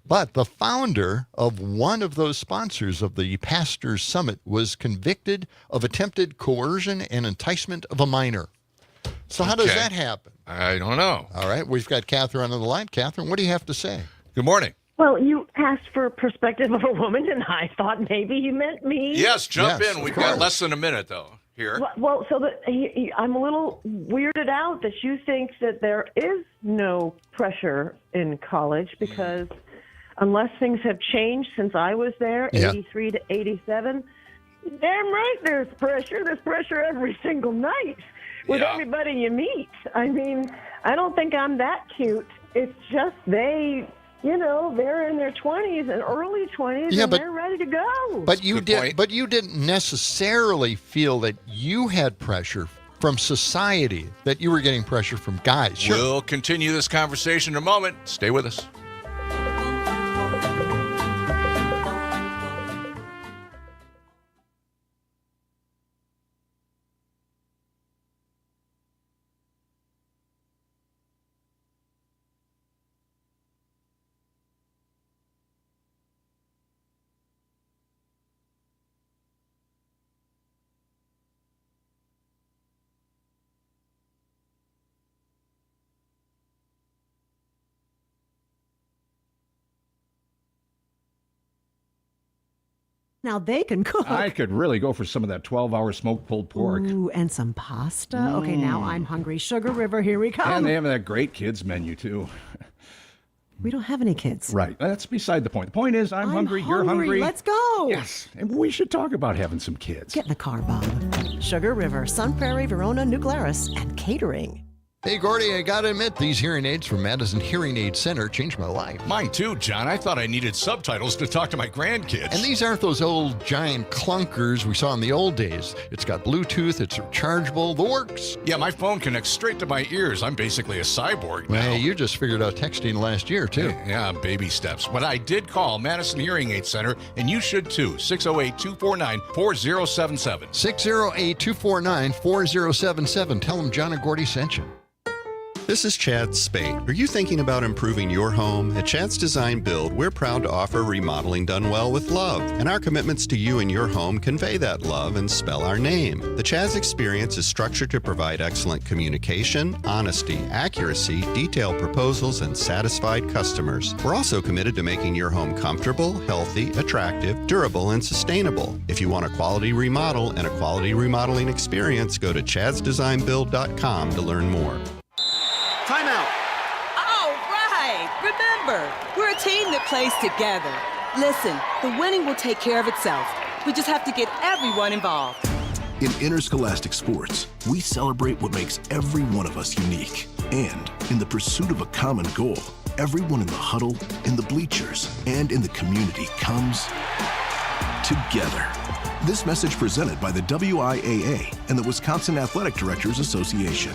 But the founder of one of those sponsors of the pastor's summit was convicted of attempted coercion and enticement of a minor. So how does that happen? I don't know. All right. We've got Catherine on the line. Catherine, what do you have to say? Good morning. Well, you asked for a perspective of a woman, and I thought maybe you meant me. Yes, jump in. We've got less than a minute, though. Here. Well, so I'm a little weirded out that you think that there is no pressure in college because unless things have changed since I was there, 83 to 87, damn right there's pressure. There's pressure every single night with everybody you meet. I mean, I don't think I'm that cute. It's just they're in their 20s and early 20s, and they're ready to go. But you didn't necessarily feel that you had pressure from society, that you were getting pressure from guys. Sure. We'll continue this conversation in a moment. Stay with us. Now they can cook. I could really go for some of that 12-hour smoked pulled pork. Ooh, and some pasta. Okay, now I'm hungry. Sugar River, here we come. And they have that great kids menu, too. We don't have any kids. Right. That's beside the point. The point is, I'm hungry, you're hungry. Let's go. Yes. And we should talk about having some kids. Get in the car, Bob. Sugar River, Sun Prairie, Verona, New Glarus, and catering. Hey, Gordy, I gotta admit, these hearing aids from Madison Hearing Aid Center changed my life. Mine too, John. I thought I needed subtitles to talk to my grandkids. And these aren't those old giant clunkers we saw in the old days. It's got Bluetooth, it's rechargeable, the works. Yeah, my phone connects straight to my ears. I'm basically a cyborg now. Well, you just figured out texting last year, too. Yeah, baby steps. But I did call Madison Hearing Aid Center, and you should too. 608-249-4077. 608-249-4077. Tell them John and Gordy sent you. This is Chad Spate. Are you thinking about improving your home? At Chad's Design Build, we're proud to offer remodeling done well with love. And our commitments to you and your home convey that love and spell our name. The Chad's experience is structured to provide excellent communication, honesty, accuracy, detailed proposals, and satisfied customers. We're also committed to making your home comfortable, healthy, attractive, durable, and sustainable. If you want a quality remodel and a quality remodeling experience, go to chadsdesignbuild.com to learn more. Timeout. All right. Remember, we're a team that plays together. Listen, the winning will take care of itself. We just have to get everyone involved. In interscholastic sports, we celebrate what makes every one of us unique. And in the pursuit of a common goal, everyone in the huddle, in the bleachers, and in the community comes together. This message presented by the WIAA and the Wisconsin Athletic Directors Association.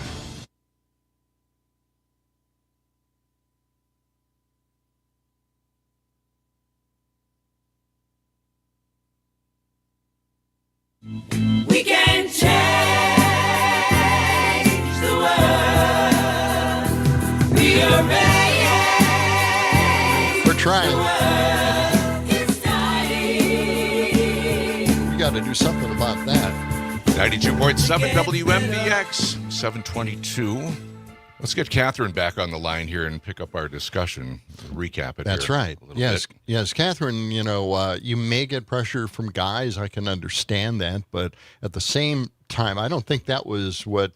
We can change the world. We are ready. We're trying. We got to do something about that. 92.7 WMDX, 722. Let's get Catherine back on the line here and pick up our discussion, recap it. That's right. Yes, Catherine, you may get pressure from guys. I can understand that. But at the same time, I don't think that was what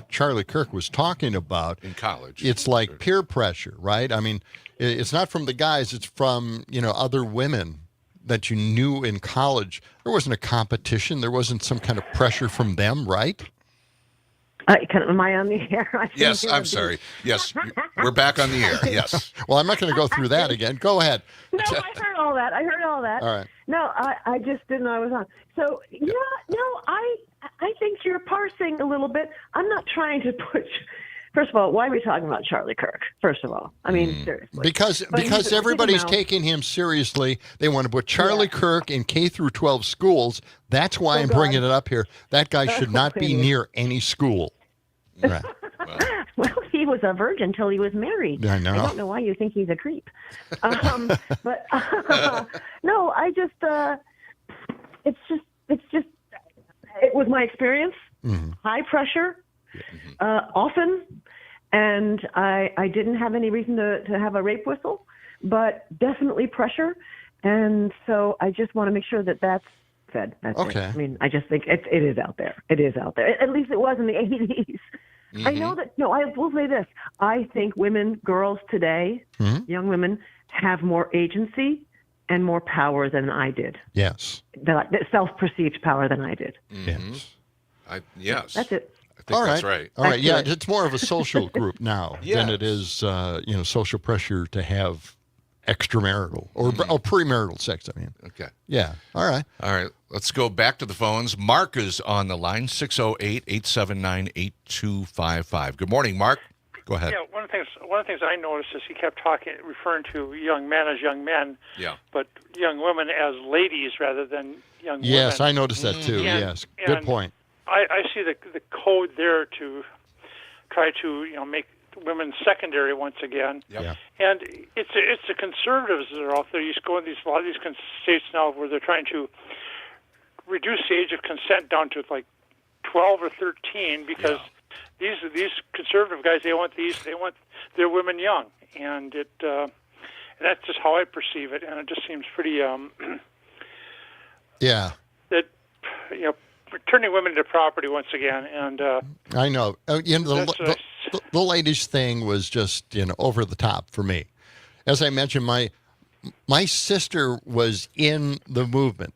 Charlie Kirk was talking about. In college. It's like peer pressure, right? I mean, it's not from the guys. It's from, other women that you knew in college. There wasn't a competition. There wasn't some kind of pressure from them, right? Am I on the air? Yes, I'm sorry. Yes, we're back on the air. Yes. Well, I'm not going to go through that again. Go ahead. No, I heard all that. All right. No, I just didn't know I was on. So, I think you're parsing a little bit. I'm not trying to put... First of all, why are we talking about Charlie Kirk? First of all, I mean, seriously. Because everybody's taking him seriously. They want to put Charlie Kirk in K through 12 schools. That's why I'm bringing it up here. That guy should not be near any school. Right. Well, he was a virgin until he was married. I know. I don't know why you think he's a creep. But no, I just it was my experience. Mm-hmm. High pressure. Often, and I didn't have any reason to have a rape whistle, but definitely pressure, and so I just want to make sure that that's said. That's Okay. it. I mean, I just think it is out there. It is out there. At least it was in the 80s. I know that. No, I will say this. I think girls today, young women, have more agency and more power than I did. Yes. That self-perceived power than I did. Yes. Yes. That's it. I think that's right. All right. Yeah, it's more of a social group now than Yes. it is, social pressure to have extramarital or premarital sex. I mean. Okay. Yeah. All right. All right. Let's go back to the phones. Mark is on the line, 608-879-8255. Good morning, Mark. Go ahead. Yeah, one of the things I noticed is he kept referring to young men as young men, but young women as ladies rather than young women. Yes, I noticed that too. Yes. Good point. I see the code there to try to make women secondary once again. Yeah. And it's the conservatives that are out there. You go in a lot of these states now where they're trying to reduce the age of consent down to like 12 or 13 because these conservative guys they want their women young, and that's just how I perceive it, and it just seems pretty yeah. that turning women into property once again, and I know. The ladies thing was just over the top for me. As I mentioned, my sister was in the movement,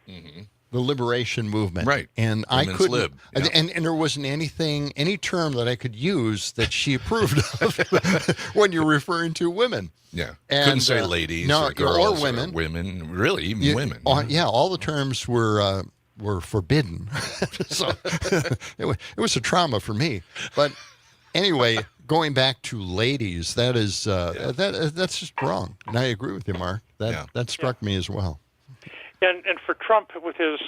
the liberation movement, right? And Women's I couldn't, lib. Yeah. and there wasn't any term that I could use that she approved of when you're referring to women. Yeah, and, couldn't say ladies or girls or women. Really, even women. All the terms were forbidden. So it was a trauma for me. But anyway, going back to ladies, that's just wrong. And I agree with you, Mark. That struck me as well. And for Trump with his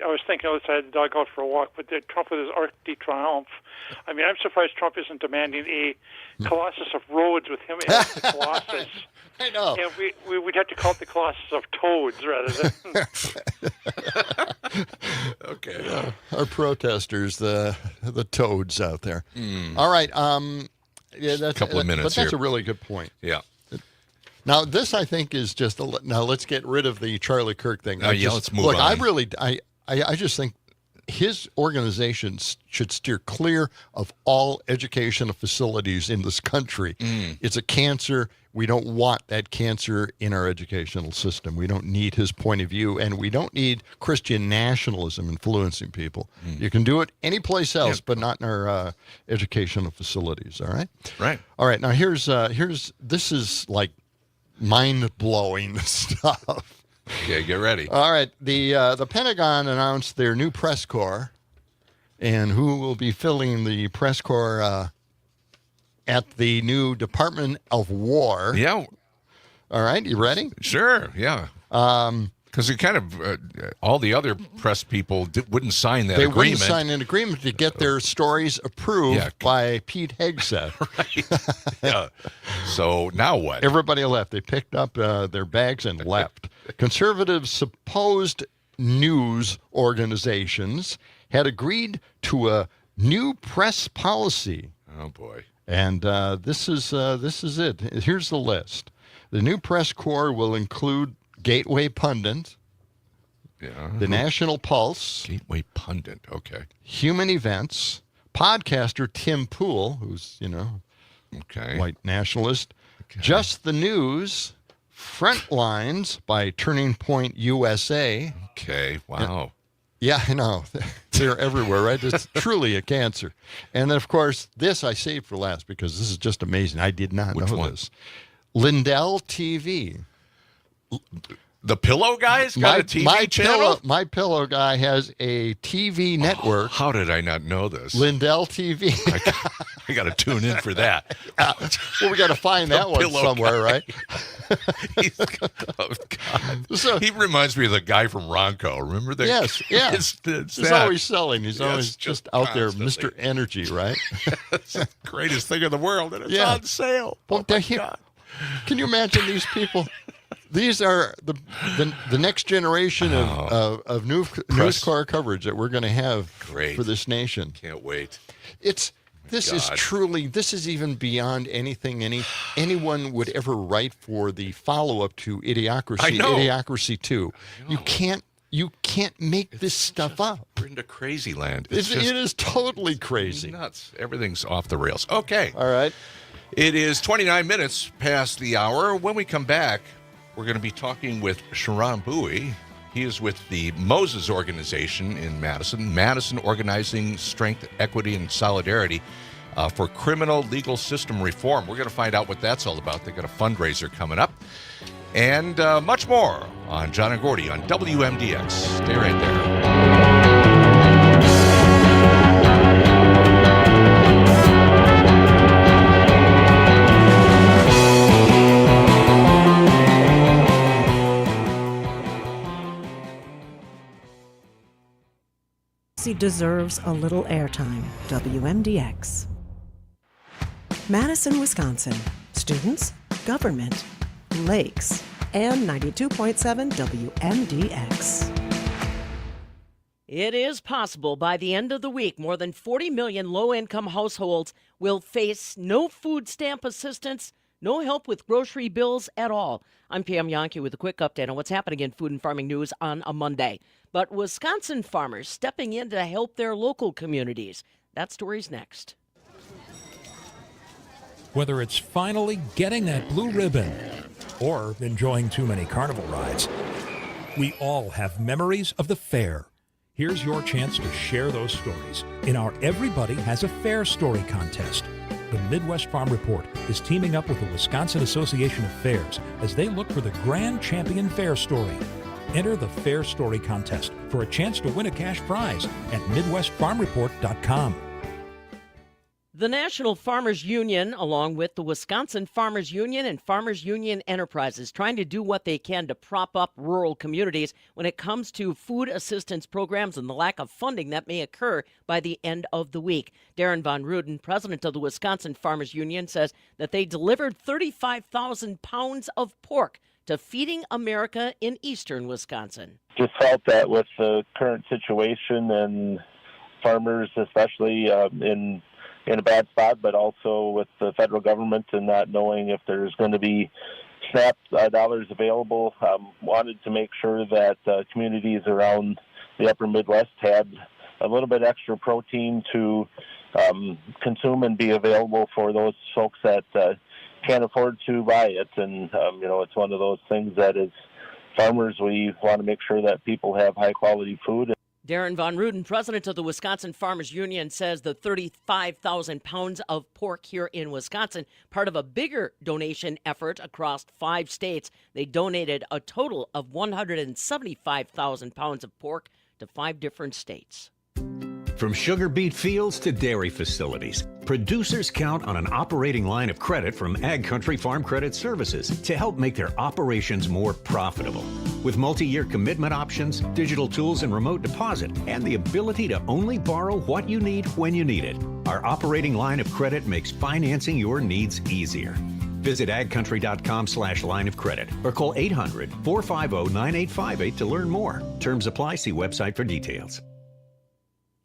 I was thinking other side of the dog out for a walk, but Trump with his Arc de Triomphe. I mean, I'm surprised Trump isn't demanding a Colossus of Rhodes with him as the Colossus. I know. And we'd have to call it the Colossus of Toads rather than. Okay. Our protesters, the toads out there. All right. That's a couple of minutes but that's here. a really good point. Yeah. Now, this I think is just now. Let's get rid of the Charlie Kirk thing. Let's move on. I just think his organization should steer clear of all educational facilities in this country. It's a cancer. We don't want that cancer in our educational system. We don't need his point of view, and we don't need Christian nationalism influencing people. You can do it anyplace else, but not in our educational facilities. All right. Right. All right. Now here's this is like mind-blowing stuff. Okay, get ready. All right, the Pentagon announced their new press corps, and who will be filling the press corps at the new Department of War. Yeah. All right, you ready? Sure, yeah. Because it kind of, all the other press people wouldn't sign that agreement. They wouldn't sign an agreement to get their stories approved by Pete Hegseth. Right. Yeah. So now what? Everybody left. They picked up their bags and left. Conservative supposed news organizations had agreed to a new press policy. Oh, boy. And this is it. Here's the list. The new press corps will include Gateway Pundit, the National Pulse, Gateway Pundit, okay, Human Events, podcaster Tim Pool, who's white nationalist, Just the News, Frontlines by Turning Point USA. Okay, wow. Yeah, I know. They're everywhere, right? It's truly a cancer. And then, of course, this I saved for last because this is just amazing. I did not know this. Lindell TV. The Pillow Guy's got a TV channel? My Pillow Guy has a TV network. How did I not know this? Lindell TV. I got to tune in for that. Well, we got to find that one somewhere, right? Oh, God. So, he reminds me of the guy from Ronco. Remember that? Yes, yeah. He's always selling. He's always just out constantly. there, Mr. Energy, right? It's the greatest thing in the world, and it's on sale. Well, God. Can you imagine these people? These are the next generation of news corps coverage that we're going to have for this nation. Can't wait. This is even beyond anything anyone would ever write for the follow-up to Idiocracy, Idiocracy 2. You You can't make this stuff up. We're into crazy land. It is totally crazy. Nuts. Everything's off the rails. Okay. All right. It is 29 minutes past the hour. When we come back, we're going to be talking with Sharon Bowie. He is with the Moses organization in Madison. Madison Organizing Strength, Equity, and Solidarity for criminal legal system reform. We're going to find out what that's all about. They've got a fundraiser coming up. And much more on John and Gordy on WMDX. Stay right there. He deserves a little airtime. WMDX. Madison, Wisconsin. Students, government, lakes, and 92.7 WMDX. It is possible by the end of the week, more than 40 million low-income households will face no food stamp assistance, no help with grocery bills at all. I'm Pam Yonke with a quick update on what's happening in food and farming news on a Monday. But Wisconsin farmers stepping in to help their local communities. That story's next. Whether it's finally getting that blue ribbon or enjoying too many carnival rides, we all have memories of the fair. Here's your chance to share those stories in our Everybody Has a Fair Story contest. The Midwest Farm Report is teaming up with the Wisconsin Association of Fairs as they look for the grand champion fair story. Enter the Fair Story contest for a chance to win a cash prize at MidwestFarmReport.com. The National Farmers Union, along with the Wisconsin Farmers Union and Farmers Union Enterprises, trying to do what they can to prop up rural communities when it comes to food assistance programs and the lack of funding that may occur by the end of the week. Darren Von Ruden, president of the Wisconsin Farmers Union, says that they delivered 35,000 pounds of pork to Feeding America in eastern Wisconsin. Just felt that with the current situation and farmers, especially in a bad spot, but also with the federal government and not knowing if there's going to be SNAP dollars available, wanted to make sure that communities around the upper Midwest had a little bit extra protein to consume and be available for those folks that can't afford to buy it. And, it's one of those things that as farmers, we want to make sure that people have high-quality food. Darren Von Ruden, president of the Wisconsin Farmers Union, says the 35,000 pounds of pork here in Wisconsin, part of a bigger donation effort across 5 states. They donated a total of 175,000 pounds of pork to 5 different states. From sugar beet fields to dairy facilities, producers count on an operating line of credit from Ag Country Farm Credit Services to help make their operations more profitable. With multi-year commitment options, digital tools and remote deposit, and the ability to only borrow what you need when you need it, our operating line of credit makes financing your needs easier. Visit agcountry.com/line of credit or call 800-450-9858 to learn more. Terms apply. See website for details.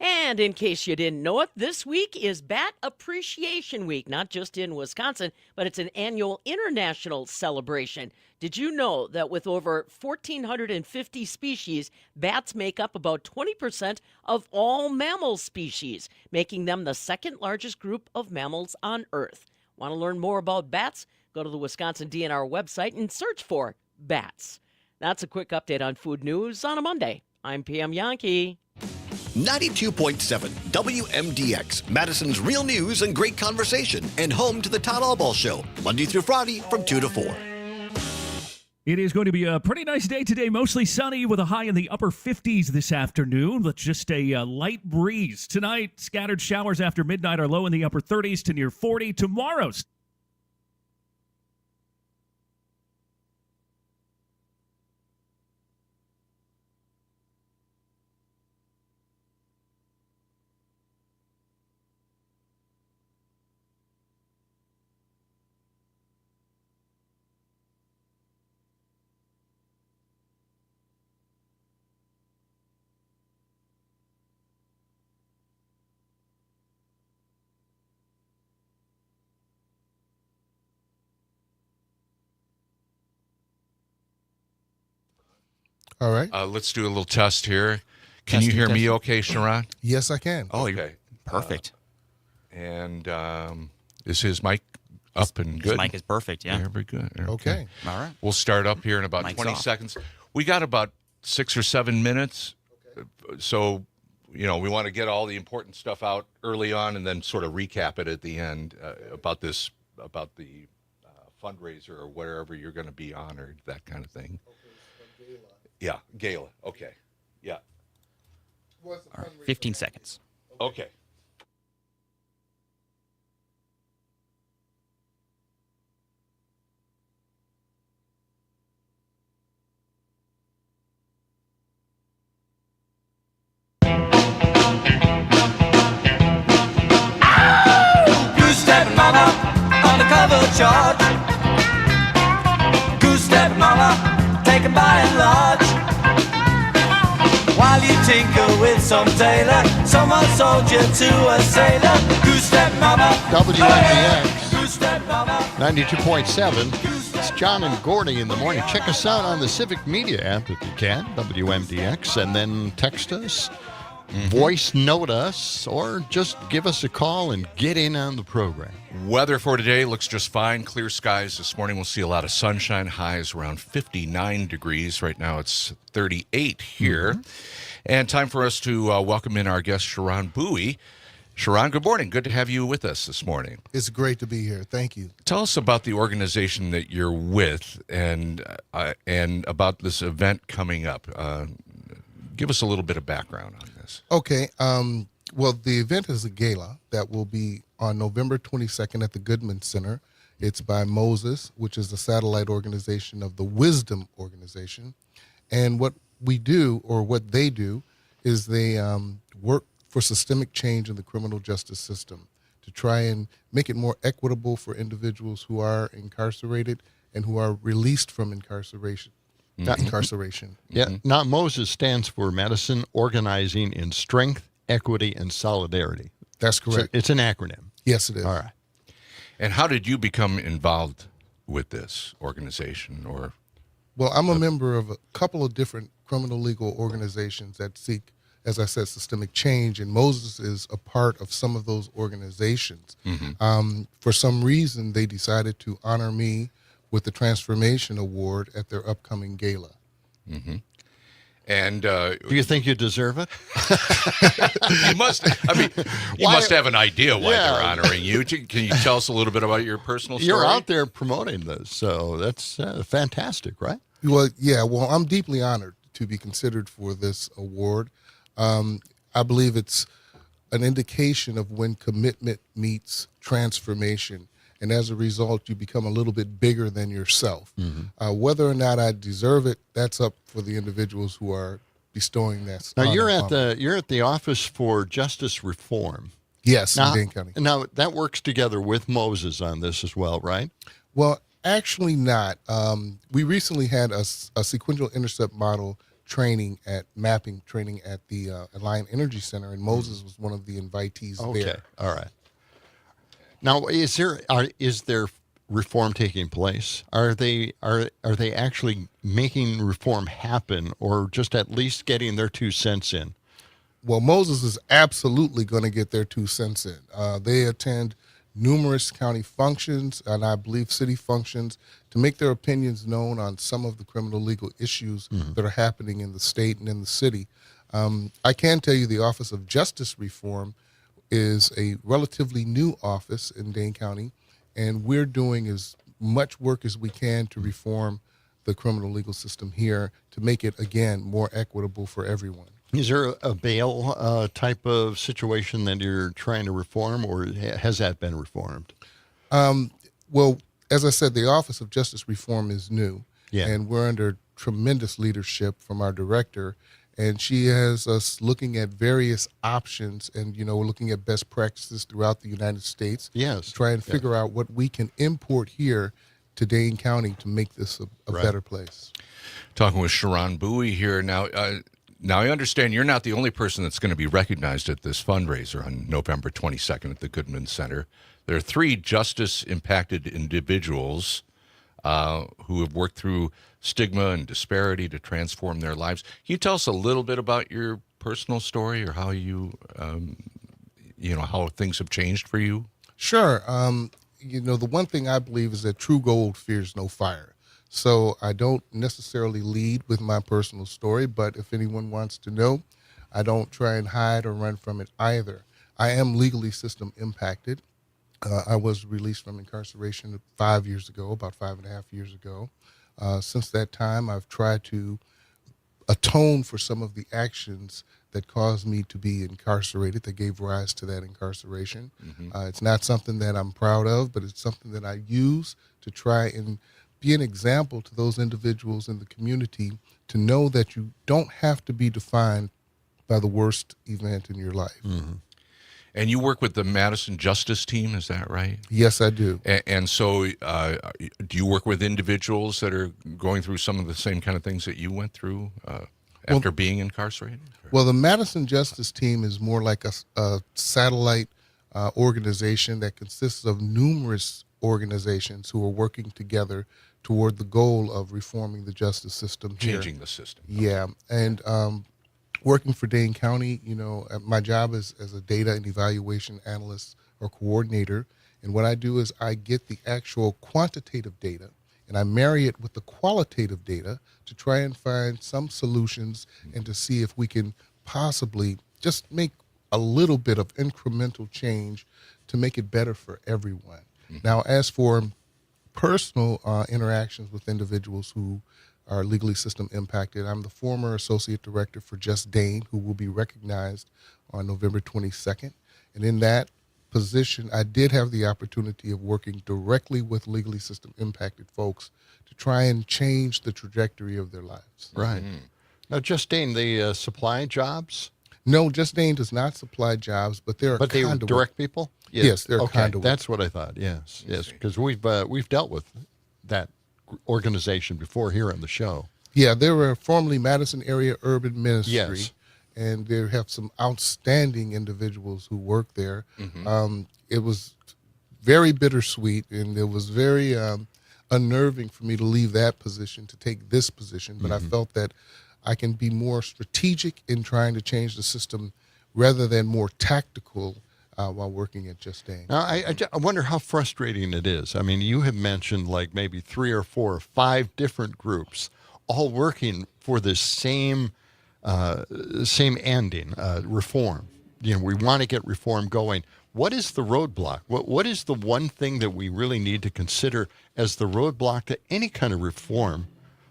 And in case you didn't know it, this week is Bat Appreciation Week, not just in Wisconsin, but it's an annual international celebration. Did you know that with over 1,450 species, bats make up about 20% of all mammal species, making them the second largest group of mammals on Earth? Want to learn more about bats? Go to the Wisconsin DNR website and search for bats. That's a quick update on food news on a Monday. I'm Pam Yonke. 92.7 WMDX, Madison's real news and great conversation, and home to the Todd Allball Show, Monday through Friday from 2 to 4. It is going to be a pretty nice day today, mostly sunny with a high in the upper 50s this afternoon with just a light breeze. Tonight, scattered showers after midnight are low in the upper 30s to near 40. Tomorrow's All right. Let's do a little test here. Can you hear me okay, Sharon? Yes, I can. Oh, okay. Perfect. And is his mic up and good? His mic is perfect, yeah. Very good. Okay. All right. We'll start up here in about Mic's 20 off. seconds. We got about 6 or 7 minutes. So, we want to get all the important stuff out early on and then sort of recap it at the end about the fundraiser or wherever you're going to be honored, that kind of thing. Okay, yeah, gala. Okay. Yeah. All right, 15 seconds. Okay. Goose-stepping mama, undercover charge. Goose-stepping mama, taken by and large. While you tinker with some tailor, someone sold you to a sailor. Goose-stepping mama, WMDX goose-stepping mama. 92.7. It's John and Gordy in the morning. Check us out on the Civic Media app if you can, WMDX, and then text us, voice note us, or just give us a call and get in on the program. Weather for today looks just fine. Clear skies this morning. We'll see a lot of sunshine. Highs around 59 degrees. Right now it's 38 here. And time for us to welcome in our guest, Sharon Bowie. Sharon, good morning. Good to have you with us this morning. It's great to be here. Thank you. Tell us about the organization that you're with and about this event coming up. Give us a little bit of background on this. Okay. Well, the event is a gala that will be on November 22nd at the Goodman Center. It's by Moses, which is a satellite organization of the Wisdom Organization. And what we do, or what they do, is they work for systemic change in the criminal justice system to try and make it more equitable for individuals who are incarcerated and who are released from incarceration. Incarceration. Yeah, not Moses stands for Madison Organizing in Strength, Equity, and Solidarity. That's correct. So it's an acronym. Yes, it is. All right. And how did you become involved with this organization? Well, I'm a member of a couple of different criminal legal organizations that seek, as I said, systemic change, and Moses is a part of some of those organizations. For some reason, they decided to honor me with the Transformation Award at their upcoming gala. And do you think you deserve it? You must. I mean, you must have an idea why they're honoring you. Can you tell us a little bit about your personal story? You're out there promoting this, so that's fantastic, right? Well, yeah. Well, I'm deeply honored to be considered for this award. I believe it's an indication of when commitment meets transformation. And as a result, you become a little bit bigger than yourself. Whether or not I deserve it, that's up for the individuals who are bestowing that. Now you're at the Office for Justice Reform. Yes, now, in Dane County. Now that works together with Moses on this as well, right? Well, actually not. We recently had a sequential intercept model mapping training at the Alliant Energy Center, and Moses was one of the invitees there. All right. Now, is there reform taking place? Are they actually making reform happen, or just at least getting their 2 cents in? Well, Moses is absolutely going to get their 2 cents in. They attend numerous county functions and I believe city functions to make their opinions known on some of the criminal legal issues that are happening in the state and in the city. I can tell you the Office of Justice Reform is a relatively new office in Dane County, and we're doing as much work as we can to reform the criminal legal system here to make it, again, more equitable for everyone. Is there a bail type of situation that you're trying to reform, or has that been reformed? Well, as I said, the Office of Justice Reform is new, and we're under tremendous leadership from our director, and she has us looking at various options, and we're looking at best practices throughout the United States. Yes, try and figure out what we can import here to Dane County to make this a better place. Talking with Sharon Bowie here now. Now, I understand you're not the only person that's going to be recognized at this fundraiser on November 22nd at the Goodman Center. There are 3 justice-impacted individuals who have worked through stigma and disparity to transform their lives. Can you tell us a little bit about your personal story, or how you, how things have changed for you? Sure. The one thing I believe is that true gold fears no fire. So I don't necessarily lead with my personal story, but if anyone wants to know, I don't try and hide or run from it either. I am legally system impacted. I was released from incarceration about 5.5 years ago. Since that time, I've tried to atone for some of the actions that caused me to be incarcerated, that gave rise to that incarceration. It's not something that I'm proud of, but it's something that I use to try and be an example to those individuals in the community to know that you don't have to be defined by the worst event in your life. And you work with the Madison Justice Team, is that right? Yes, I do. And so do you work with individuals that are going through some of the same kind of things that you went through after being incarcerated? Well, the Madison Justice Team is more like a satellite organization that consists of numerous organizations who are working together toward the goal of reforming the justice system here. Changing the system. Yeah, and working for Dane County, my job is as a data and evaluation analyst or coordinator, and what I do is I get the actual quantitative data and I marry it with the qualitative data to try and find some solutions and to see if we can possibly just make a little bit of incremental change to make it better for everyone. Now, as for personal interactions with individuals who are legally system impacted, I'm the former associate director for Just Dane, who will be recognized on November 22nd. And in that position, I did have the opportunity of working directly with legally system impacted folks to try and change the trajectory of their lives. Right. Now, Just Dane, they supply jobs? No, Just Dane does not supply jobs, but they're But they direct people? Yes, they're okay, conduit. that's what I thought. Yes, because we've dealt with that organization before here on the show. Yeah, they were formerly Madison Area Urban Ministry. Yes. And they have some outstanding individuals who work there. It was very bittersweet, and it was very unnerving for me to leave that position to take this position. But I felt that I can be more strategic in trying to change the system rather than more tactical while working at Just Dane. Now, I wonder how frustrating it is. I mean, you have mentioned like maybe 3 or 4 or 5 different groups all working for the same ending, reform. We want to get reform going. What is the roadblock? What is the one thing that we really need to consider as the roadblock to any kind of reform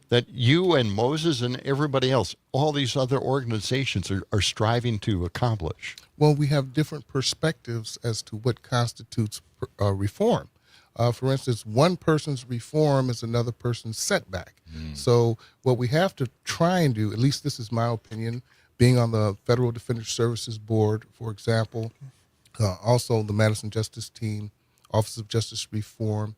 that you and Moses and everybody else, all these other organizations are striving to accomplish? Well, we have different perspectives as to what constitutes reform. For instance, one person's reform is another person's setback. So what we have to try and do, at least this is my opinion, being on the Federal Defender Services Board, for example, also the Madison Justice Team, Office of Justice Reform,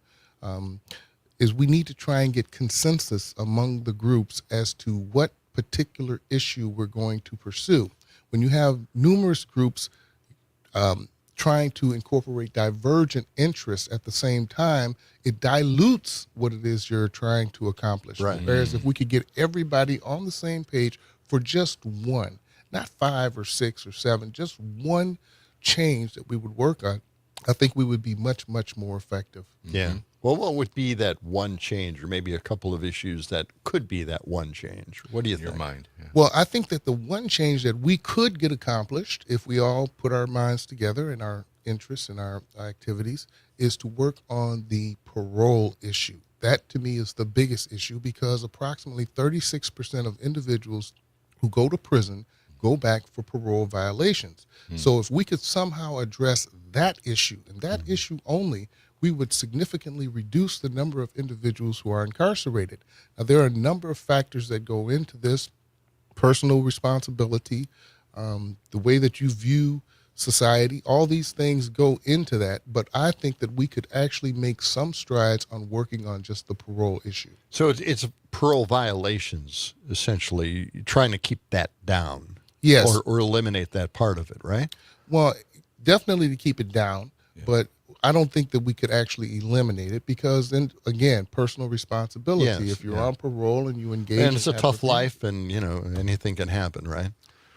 is we need to try and get consensus among the groups as to what particular issue we're going to pursue. When you have numerous groups trying to incorporate divergent interests at the same time, it dilutes what it is you're trying to accomplish. Right. Whereas if we could get everybody on the same page for just one, not 5 or 6 or 7, just one change that we would work on, I think we would be much, much more effective. Yeah. Well, what would be that one change, or maybe a couple of issues that could be that one change? What do you think? In your mind. Yeah. Well, I think that the one change that we could get accomplished if we all put our minds together and our interests and our activities is to work on the parole issue. That, to me, is the biggest issue because approximately 36% of individuals who go to prison go back for parole violations. So if we could somehow address that issue, and that issue only, we would significantly reduce the number of individuals who are incarcerated. Now, there are a number of factors that go into this: personal responsibility, the way that you view society, all these things go into that. But I think that we could actually make some strides on working on just the parole issue. So it's parole violations, essentially, trying to keep that down. Yes. Or eliminate that part of it, right? Well, definitely to keep it down, but I don't think that we could actually eliminate it because then, again, personal responsibility. Yes, if you're on parole and you engage, And it's a in tough apathy- life, and anything can happen, right?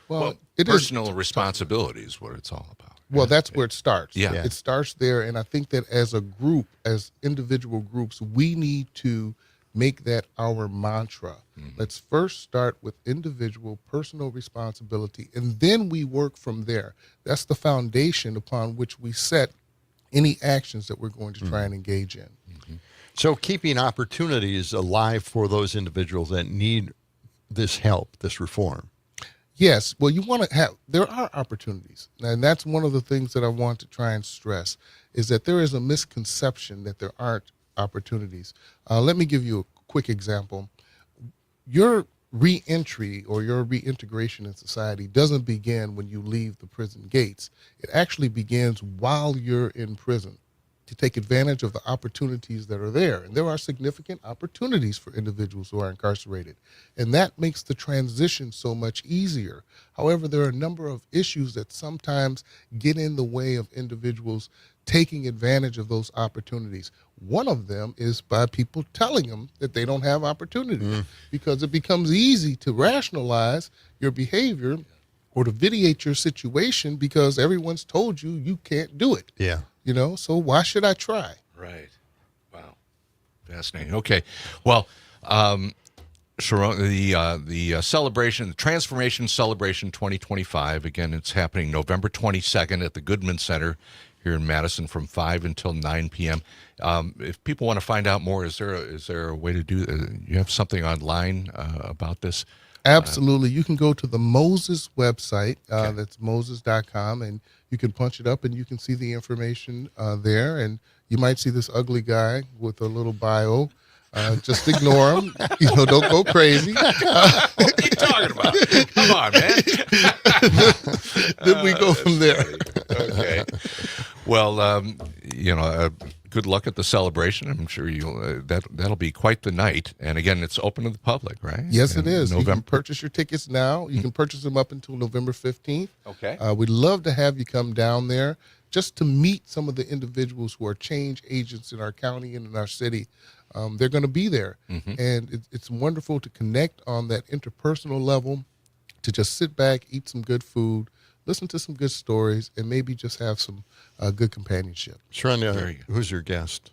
Well, it is personal responsibility is what it's all about. Well, that's where it starts. Yeah. It starts there. And I think that as a group, as individual groups, we need to make that our mantra. Let's first start with individual personal responsibility, and then we work from there. That's the foundation upon which we set any actions that we're going to try and engage in. So keeping opportunities alive for those individuals that need this help, this reform. Yes. Well, you want to have, there are opportunities. And that's one of the things that I want to try and stress is that there is a misconception that there aren't opportunities. Let me give you a quick example. Your reentry or your reintegration in society doesn't begin when you leave the prison gates. It actually begins while you're in prison to take advantage of the opportunities that are there. And there are significant opportunities for individuals who are incarcerated. And that makes the transition so much easier. However, there are a number of issues that sometimes get in the way of individuals taking advantage of those opportunities. One of them is by people telling them that they don't have opportunities because it becomes easy to rationalize your behavior or to vitiate your situation because everyone's told you you can't do it. Yeah. So why should I try? Right. Wow. Fascinating. Okay. Well, Sharon, the celebration, the Transformation Celebration 2025, again, it's happening November 22nd at the Goodman Center here in Madison from 5 until 9 p.m. If people want to find out more, is there a way to do? You have something online about this? Absolutely. You can go to the Moses website. That's moses.com, and you can punch it up and you can see the information there. And you might see this ugly guy with a little bio. Just ignore him. Don't go crazy. What are you talking about? Come on, man. Then we go from there. Okay. Well, good luck at the celebration. I'm sure that'll be quite the night. And again, it's open to the public, right? Yes, it is. November. You can purchase your tickets now. You can purchase them up until November 15th. Okay. We'd love to have you come down there just to meet some of the individuals who are change agents in our county and in our city. They're going to be there. And it's wonderful to connect on that interpersonal level, to just sit back, eat some good food, listen to some good stories, and maybe just have some good companionship. Sharon, who's your guest?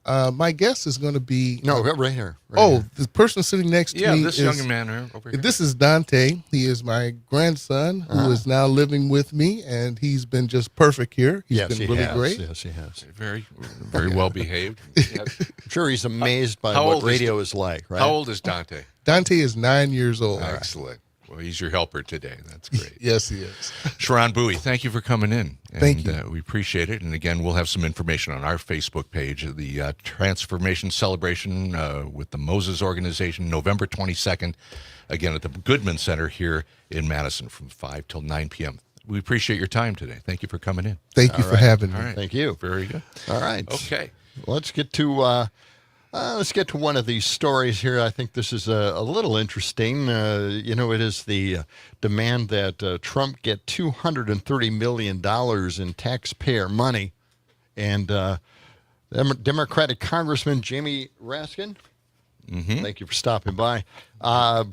My guest is going to be... right here. The person sitting next to me this young man over here. This is Dante. He is my grandson who is now living with me, and he's been just perfect here. He's been really great. Yes, he has. Very, very well behaved. I'm sure he's amazed by what radio is like, right? How old is Dante? Dante is 9 years old. Excellent. Well, he's your helper today. That's great. Yes, he is. Sharon Bowie, thank you for coming in. Thank you. We appreciate it. And again, we'll have some information on our Facebook page of the Transformation Celebration with the Moses Organization, November 22nd, again at the Goodman Center here in Madison from 5 till 9 p.m. We appreciate your time today. Thank you for coming in. Thank you for having me. All right. Thank you. Very good. All right. Okay. Let's get to one of these stories here. I think this is a little interesting. It is the demand that Trump get $230 million in taxpayer money. And Democratic Congressman Jamie Raskin, thank you for stopping by,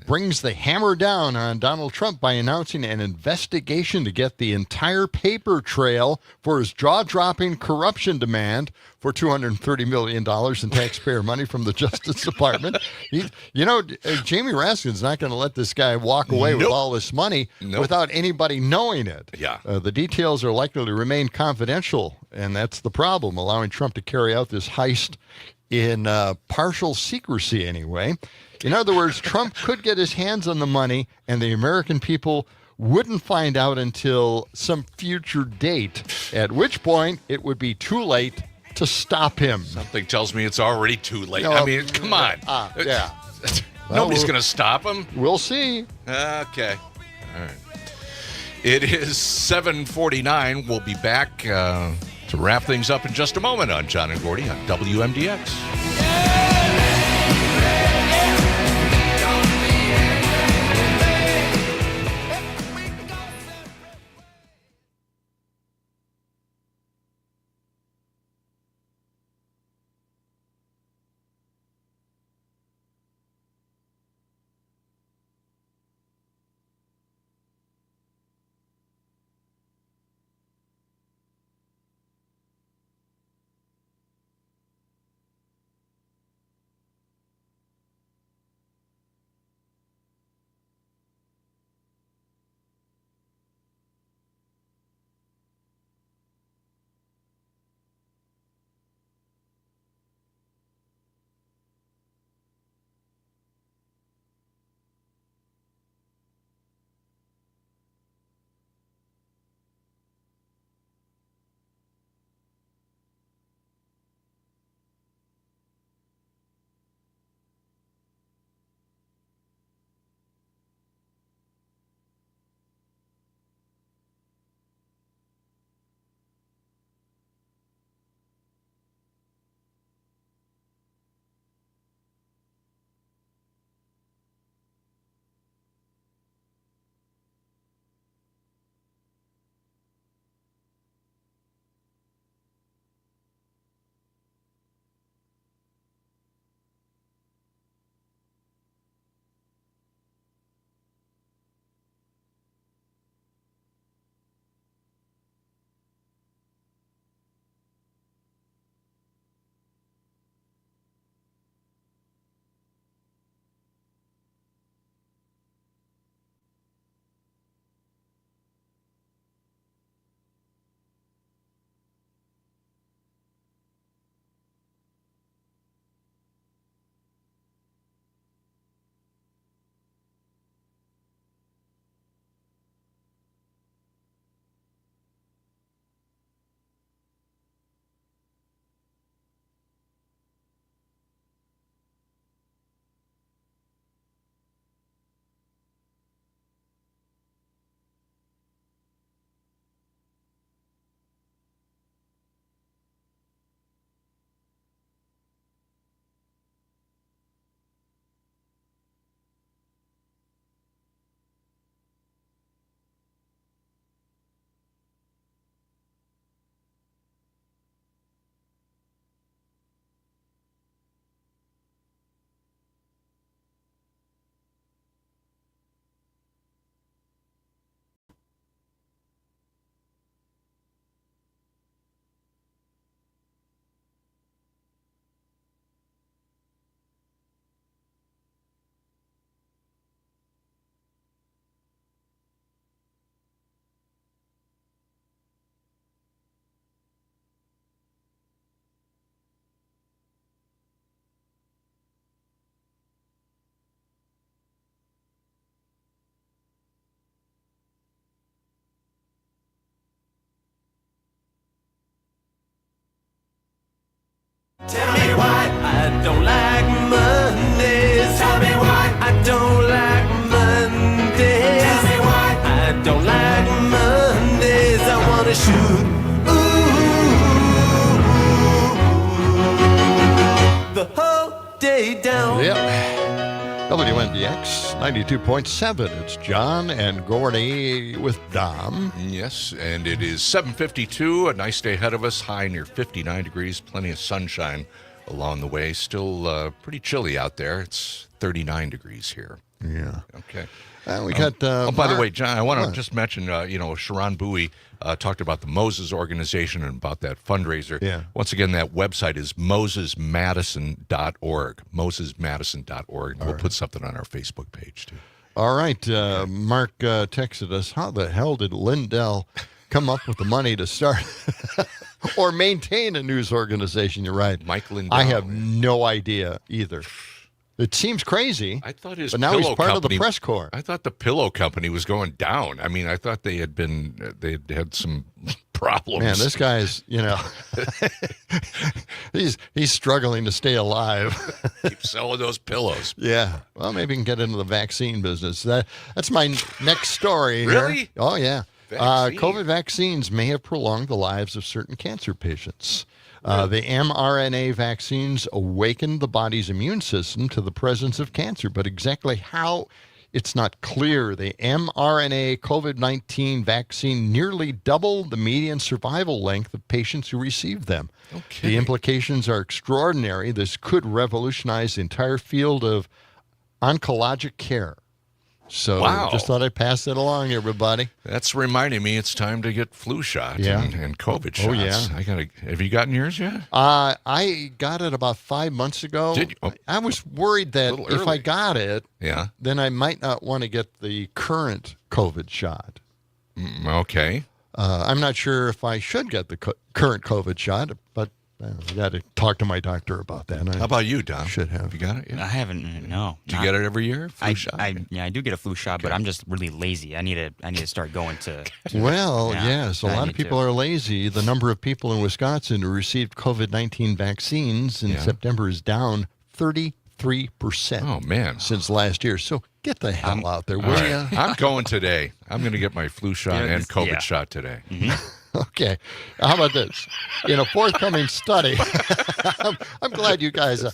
brings the hammer down on Donald Trump by announcing an investigation to get the entire paper trail for his jaw-dropping corruption demand for $230 million in taxpayer money from the Justice Department. Jamie Raskin's not going to let this guy walk away with all this money without anybody knowing it. Yeah. The details are likely to remain confidential, and that's the problem, allowing Trump to carry out this heist in partial secrecy anyway. In other words, Trump could get his hands on the money, and the American people wouldn't find out until some future date, at which point it would be too late to stop him. Something tells me it's already too late. I mean, come on. Yeah. Nobody's going to stop him. We'll see. Okay. All right. It is 7:49. We'll be back to wrap things up in just a moment on John and Gordy on WMDX. me why I don't like Mondays. Tell me why I don't like Mondays. Tell me why I don't like Mondays. I wanna shoot. Ooh, the whole day down. Yep. WMDX 92.7. It's John and Gordy with Dom. Yes, and it is 7:52. A nice day ahead of us. High near 59 degrees. Plenty of sunshine along the way. Still pretty chilly out there. It's 39 degrees here. Yeah. Okay. We got. By the way, John, I want to just mention, Sharon Bowie talked about the Moses organization and about that fundraiser. Yeah. Once again, that website is mosesmadison.org. Mosesmadison.org. We'll put something on our Facebook page, too. All right. Mark texted us, how the hell did Lindell come up with the money to start or maintain a news organization? You're right. Mike Lindell. I have no idea either. It seems crazy. I thought his but now he's pillow part company, of the press corps. I thought the pillow company was going down. I mean, I thought they had some problems. Man, this guy's, he's struggling to stay alive. Keep selling those pillows. Yeah. Well, maybe he can get into the vaccine business. That's my next story. Really? Here. Oh, yeah. Vaccine. COVID vaccines may have prolonged the lives of certain cancer patients. The mRNA vaccines awakened the body's immune system to the presence of cancer, but exactly how, it's not clear. The mRNA COVID-19 vaccine nearly doubled the median survival length of patients who received them. Okay. The implications are extraordinary. This could revolutionize the entire field of oncologic care. So just thought I'd pass that along, everybody. That's reminding me it's time to get flu shot and COVID shots. Oh, yeah. Have you gotten yours yet? I got it about 5 months ago. Did you? Oh. I was worried that if I got it, then I might not want to get the current COVID shot. Okay. I'm not sure if I should get the current COVID shot, but I got to talk to my doctor about that. How about you, Don? Should have. Have you got it yet? I haven't. No. Do you get it every year? Flu shot? I do get a flu shot, but I'm just really lazy. I need to start going to. Well, yes, a lot of people are lazy. The number of people in Wisconsin who received COVID-19 vaccines in September is down 33%. Oh, man. Since last year. So get the hell out there, will you? I'm going today. I'm going to get my flu shot and COVID shot today. Mm-hmm. Okay. How about this? In a forthcoming study, I'm glad you guys,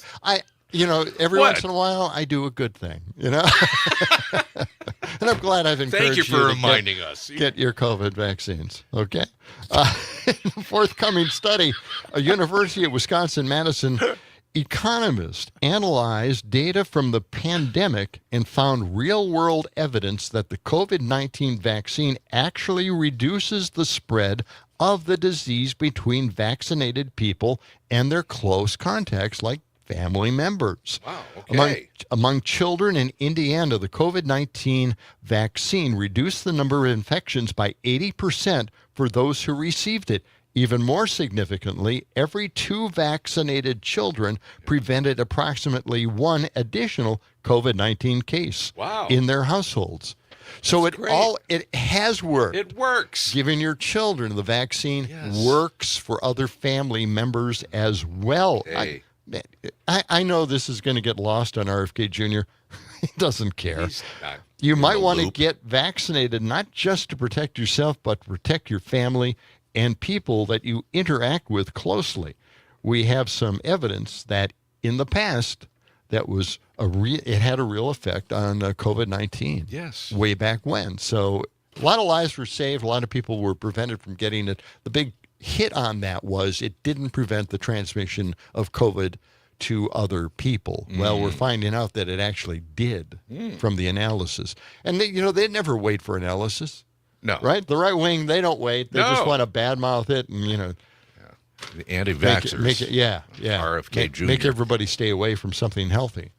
every once in a while I do a good thing, And I'm glad I've encouraged Thank you for reminding us. Get your COVID vaccines, okay? In a forthcoming study, a University of Wisconsin-Madison economist analyzed data from the pandemic and found real-world evidence that the COVID-19 vaccine actually reduces the spread of the disease between vaccinated people and their close contacts, like family members. Wow, okay. Among children in Indiana, the COVID-19 vaccine reduced the number of infections by 80% for those who received it. Even more significantly, every 2 vaccinated children prevented approximately 1 additional COVID-19 case in their households. So it has worked. It works. Giving your children the vaccine works for other family members as well. Hey. I know this is going to get lost on RFK Jr. He doesn't care. You might want to get vaccinated not just to protect yourself, but to protect your family and people that you interact with closely. We have some evidence that in the past that was it had a real effect on COVID-19. Yes. Way back when. So a lot of lives were saved. A lot of people were prevented from getting it. The big hit on that was it didn't prevent the transmission of COVID to other people. Well, we're finding out that it actually did from the analysis. And they never wait for analysis. No. Right? The right wing, they don't wait. They just want to badmouth it and, the anti-vaxxers. Make it, RFK Jr. Make everybody stay away from something healthy.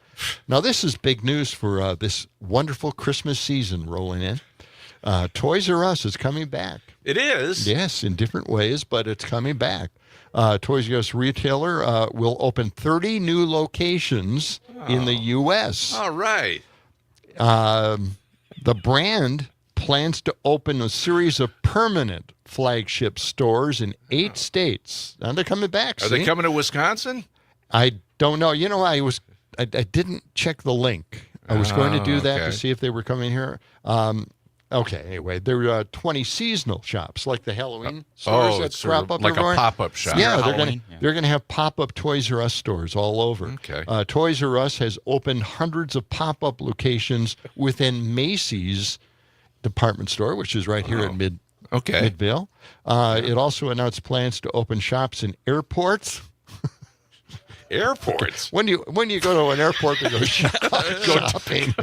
Now, this is big news for this wonderful Christmas season rolling in. Toys R Us is coming back. It is? Yes, in different ways, but it's coming back. Toys R Us retailer will open 30 new locations in the U.S. All right. The brand plans to open a series of permanent flagship stores in 8 states. Now they're coming back. Are they coming to Wisconsin? I don't know. You know, I didn't check the link. I was going to do that to see if they were coming here. Okay, anyway, there are 20 seasonal shops like the Halloween stores that crop up like everywhere. a pop-up shop. Yeah, they're going to have pop-up Toys R Us stores all over. Okay. Toys R Us has opened hundreds of pop-up locations within Macy's department store, which is right here at Midvale. It also announced plans to open shops in airports. Airports. When you go to an airport to go shopping.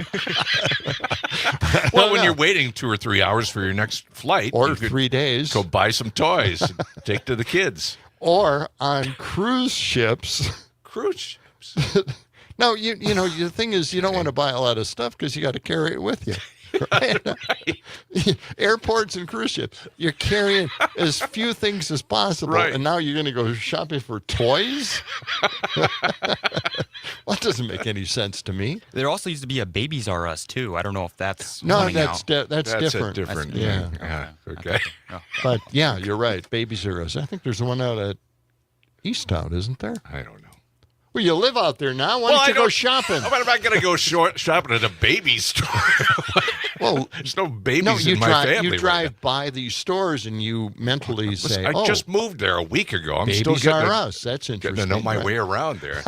Well, when you're waiting 2 or 3 hours for your next flight, or 3 days, go buy some toys, and take to the kids. Or on cruise ships. Cruise ships. No, you know the thing is you don't want to buy a lot of stuff because you got to carry it with you. Right? Airports and cruise ships. You're carrying as few things as possible, and now you're going to go shopping for toys? Well, that doesn't make any sense to me. There also used to be a Babies R Us too. I don't know if that's that's different. A different thing. Yeah. Okay. But yeah, you're right. Babies R Us. I think there's one out at Easttown, isn't there? I don't know. Well, you live out there now. Why don't you go shopping? But I'm not going to go shopping at a baby store. Well, there's no babies in my family. You drive by these stores and you mentally say, I just moved there a week ago. I'm Babies still getting R Us. That's interesting. Getting to know my way around there.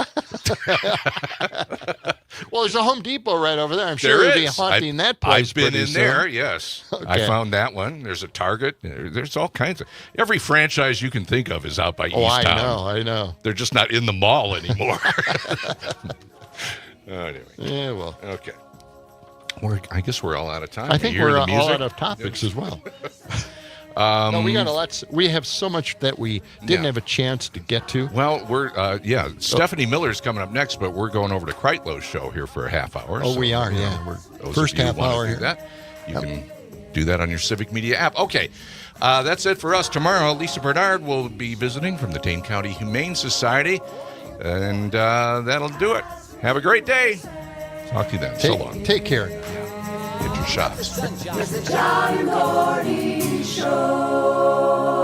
Well, there's a Home Depot right over there. I'm sure you'll be haunting that place. I've been pretty in soon. there, yes. Okay. I found that one. There's a Target. There's all kinds of... Every franchise you can think of is out by Easttown. I know. They're just not in the mall anymore. Anyway. Yeah, well. Okay. I guess we're all out of time. I think we're all out of topics as well. No, we got a lot. We have so much that we didn't have a chance to get to. Well, we're Stephanie Miller's coming up next, but we're going over to Kreitlow's show here for a half hour. Oh, we are. Yeah, we're first half hour here. You can do that on your Civic Media app. Okay, that's it for us. Tomorrow, Lisa Bernard will be visiting from the Dane County Humane Society, and that'll do it. Have a great day. Talk to you then. So long. Take care. Get your shots. It's the John and Gordy Show.